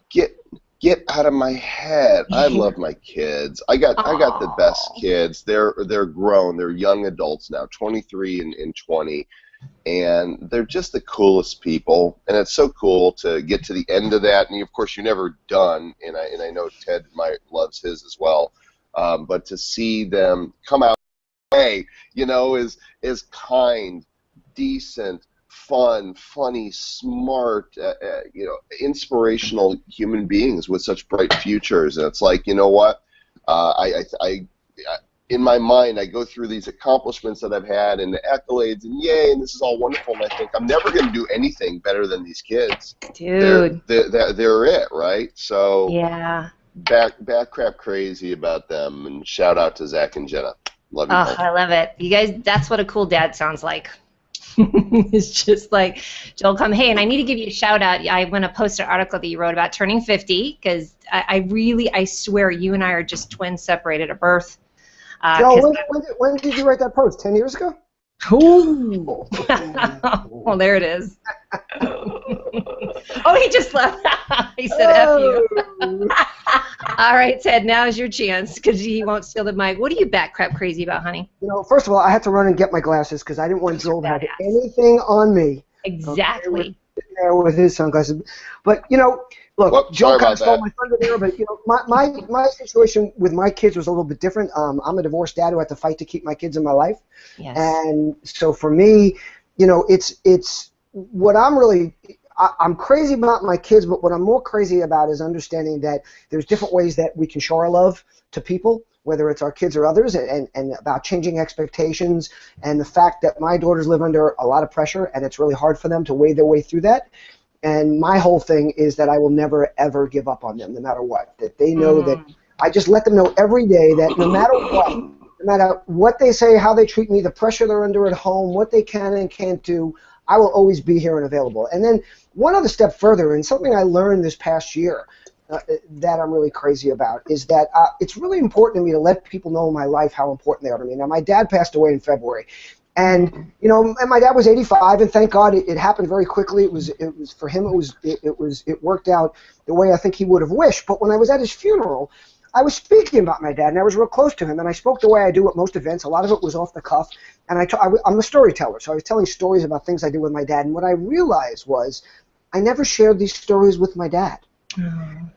Get out of my head. I love my kids. I got the best kids. They're grown. They're young adults now, 23 and 20. And they're just the coolest people, and it's so cool to get to the end of that. And of course, you're never done. And I know Ted loves his as well. But to see them come out, is kind, decent, fun, funny, smart, inspirational human beings with such bright futures. And it's like, you know what? In my mind, I go through these accomplishments that I've had and the accolades, and yay, and this is all wonderful. And I think I'm never going to do anything better than these kids. Dude, they're it, right? So yeah, back crap crazy about them, and shout out to Zach and Jenna. Love you. Oh, I love it. You guys, that's what a cool dad sounds like. It's just like Joel Comm. Hey, and I need to give you a shout out. I want to post an article that you wrote about turning 50 because I swear you and I are just twins separated at birth. Joe, when did you write that post? 10 years ago? Ooh. Well, there it is. Oh, he just left. He said, F you. All right, Ted, now's your chance because he won't steal the mic. What are you bat crap crazy about, honey? First of all, I had to run and get my glasses because I didn't want Joel to have anything on me. Exactly. There with his sunglasses. But, look, Joe kind of stole my thunder there, but, my situation with my kids was a little bit different. I'm a divorced dad who had to fight to keep my kids in my life. Yes. And so for me, it's what I'm crazy about my kids, but what I'm more crazy about is understanding that there's different ways that we can show our love to people, whether it's our kids or others, and about changing expectations, and the fact that my daughters live under a lot of pressure, and it's really hard for them to wade their way through that. And my whole thing is that I will never, ever give up on them, no matter what. That they know that I just let them know every day that no matter what they say, how they treat me, the pressure they're under at home, what they can and can't do, I will always be here and available. And then one other step further, and something I learned this past year that I'm really crazy about, is that it's really important to me to let people know in my life how important they are to me. Now, my dad passed away in February. And and my dad was 85, and thank God it happened very quickly. It was for him. It worked out the way I think he would have wished. But when I was at his funeral, I was speaking about my dad, and I was real close to him, and I spoke the way I do at most events. A lot of it was off the cuff, and I'm a storyteller, so I was telling stories about things I did with my dad. And what I realized was I never shared these stories with my dad.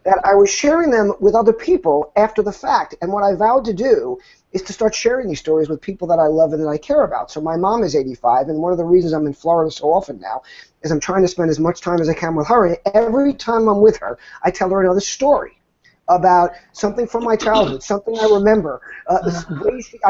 That I was sharing them with other people after the fact. And what I vowed to do is to start sharing these stories with people that I love and that I care about. So my mom is 85, and one of the reasons I'm in Florida so often now is I'm trying to spend as much time as I can with her. And every time I'm with her, I tell her another story about something from my childhood, something I remember,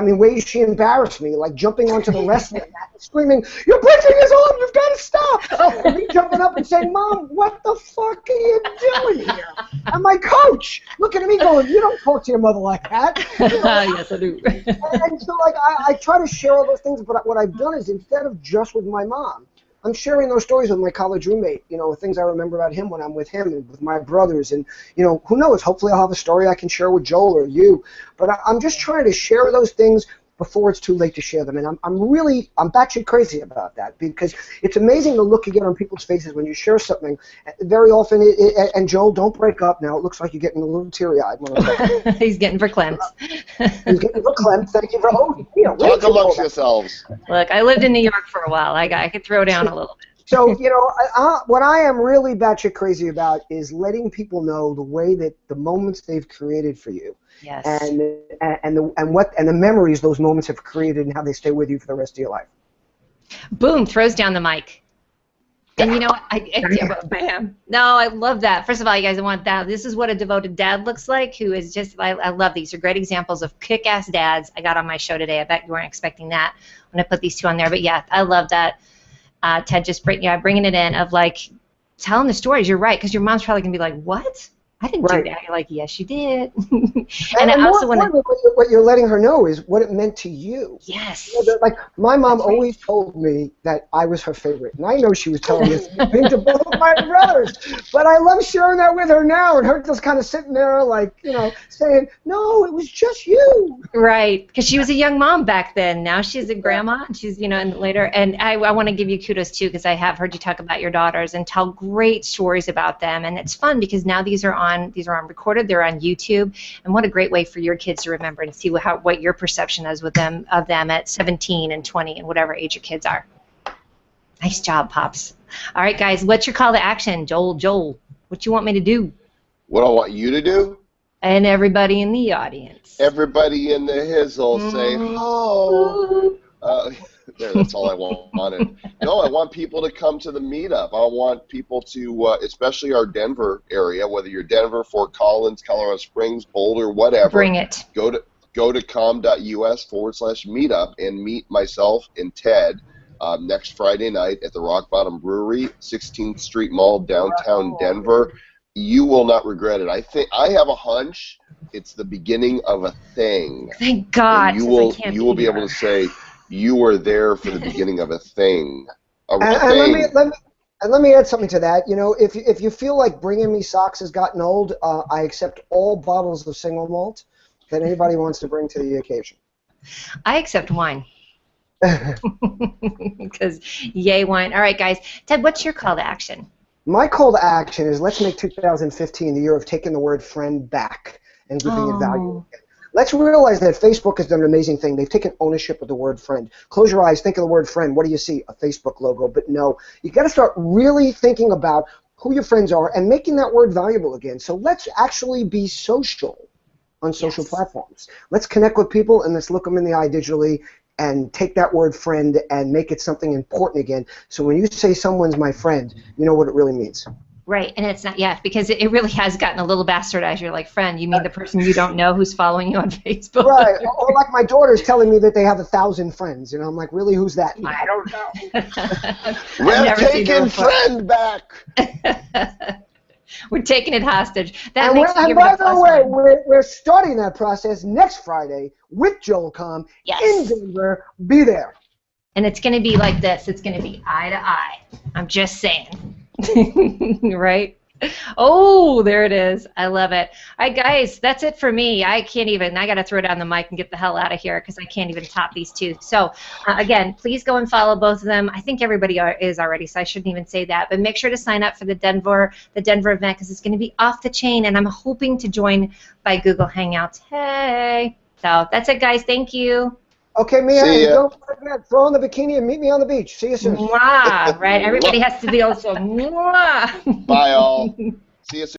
ways she embarrassed me, like jumping onto the wrestling mat and screaming, "You're breaking his arm, you've got to stop!" And me jumping up and saying, "Mom, what the fuck are you doing here?" And my coach looking at me going, "You don't talk to your mother like that." Yes, I do. And so, I try to share all those things, but what I've done is instead of just with my mom, I'm sharing those stories with my college roommate, things I remember about him when I'm with him and with my brothers. And, who knows, hopefully I'll have a story I can share with Joel or you. But I'm just trying to share those things before it's too late to share them. And I'm batshit crazy about that because it's amazing to look again on people's faces when you share something. Very often, and Joel, don't break up now. It looks like you're getting a little teary-eyed when I'm talking. He's getting verklempt. He's getting verklempt. Thank you for talk amongst yourselves. Look, I lived in New York for a while. I could throw down a little bit. So, what I am really batshit crazy about is letting people know the way that the moments they've created for you, yes, and the memories those moments have created and how they stay with you for the rest of your life. Boom, throws down the mic. And bam. No, I love that. First of all, you guys want that. This is what a devoted dad looks like, who is just, I love these. They're great examples of kick-ass dads I got on my show today. I bet you weren't expecting that when I put these two on there. But yeah, I love that. Ted just bringing it in of telling the stories. You're right, because your mom's probably going to be like, what? I didn't do Right. that. You're like, yes, you did. And I more also want to. importantly, what you're letting her know is what it meant to you. Yes. You know, like my mom That's right. always told me that I was her favorite, and I know she was telling this to both my brothers. But I love sharing that with her now, and her just kind of sitting there, like, you know, saying, "No, it was just you." Right, because she was a young mom back then. Now she's a grandma, and she's, you know, and later. And I want to give you kudos too, because I have heard you talk about your daughters and tell great stories about them, and it's fun because now these are on recorded. They're on YouTube, and what a great way for your kids to remember and see what your perception is with them at 17 and 20 and whatever age your kids are. Nice job, Pops. All right, guys, what's your call to action, Joel? What you want me to do? What I want you to do? And everybody in the audience. Everybody in the hizzle say, "Oh." There, that's all I wanted. No, I want people to come to the meetup. I want people to, especially our Denver area, whether you're Denver, Fort Collins, Colorado Springs, Boulder, whatever. Bring it. Go to comm.us/meetup and meet myself and Ted next Friday night at the Rock Bottom Brewery, 16th Street Mall, downtown Denver. You will not regret it. I have a hunch it's the beginning of a thing. Thank God. And you will be able to say you were there for the beginning of a thing. And let me add something to that. You know, if you feel like bringing me socks has gotten old, I accept all bottles of single malt that anybody wants to bring to the occasion. I accept wine. Because yay wine. All right, guys. Ted, what's your call to action? My call to action is let's make 2015 the year of taking the word friend back and giving it value again. Let's realize that Facebook has done an amazing thing. They've taken ownership of the word friend. Close your eyes, think of the word friend. What do you see? A Facebook logo. But no, you got to start really thinking about who your friends are and making that word valuable again. So let's actually be social on social platforms. Let's connect with people and let's look them in the eye digitally and take that word friend and make it something important again. So when you say someone's my friend, you know what it really means. Right, and it's not, because it really has gotten a little bastardized. You're like, friend, you mean the person you don't know who's following you on Facebook? Right, or like my daughter's telling me that they have 1,000 friends. You know, I'm like, really, who's that? I don't know. We're taking friend back. We're taking it hostage. And by the way, we're starting that process next Friday with Joel Comm in Denver. Be there. And it's going to be like this. It's going to be eye to eye. I'm just saying. Right? Oh, there it is. I love it. All right, guys, that's it for me. I got to throw down the mic and get the hell out of here because I can't even top these two. So, again, please go and follow both of them. I think everybody is already, so I shouldn't even say that. But make sure to sign up for the Denver event because it's going to be off the chain, and I'm hoping to join by Google Hangouts. Hey. So that's it, guys. Thank you. Okay, Mia, don't forget, throw on the bikini and meet me on the beach. See you soon. Mwah, right? Everybody has to be also mwah. Bye, all. See you soon.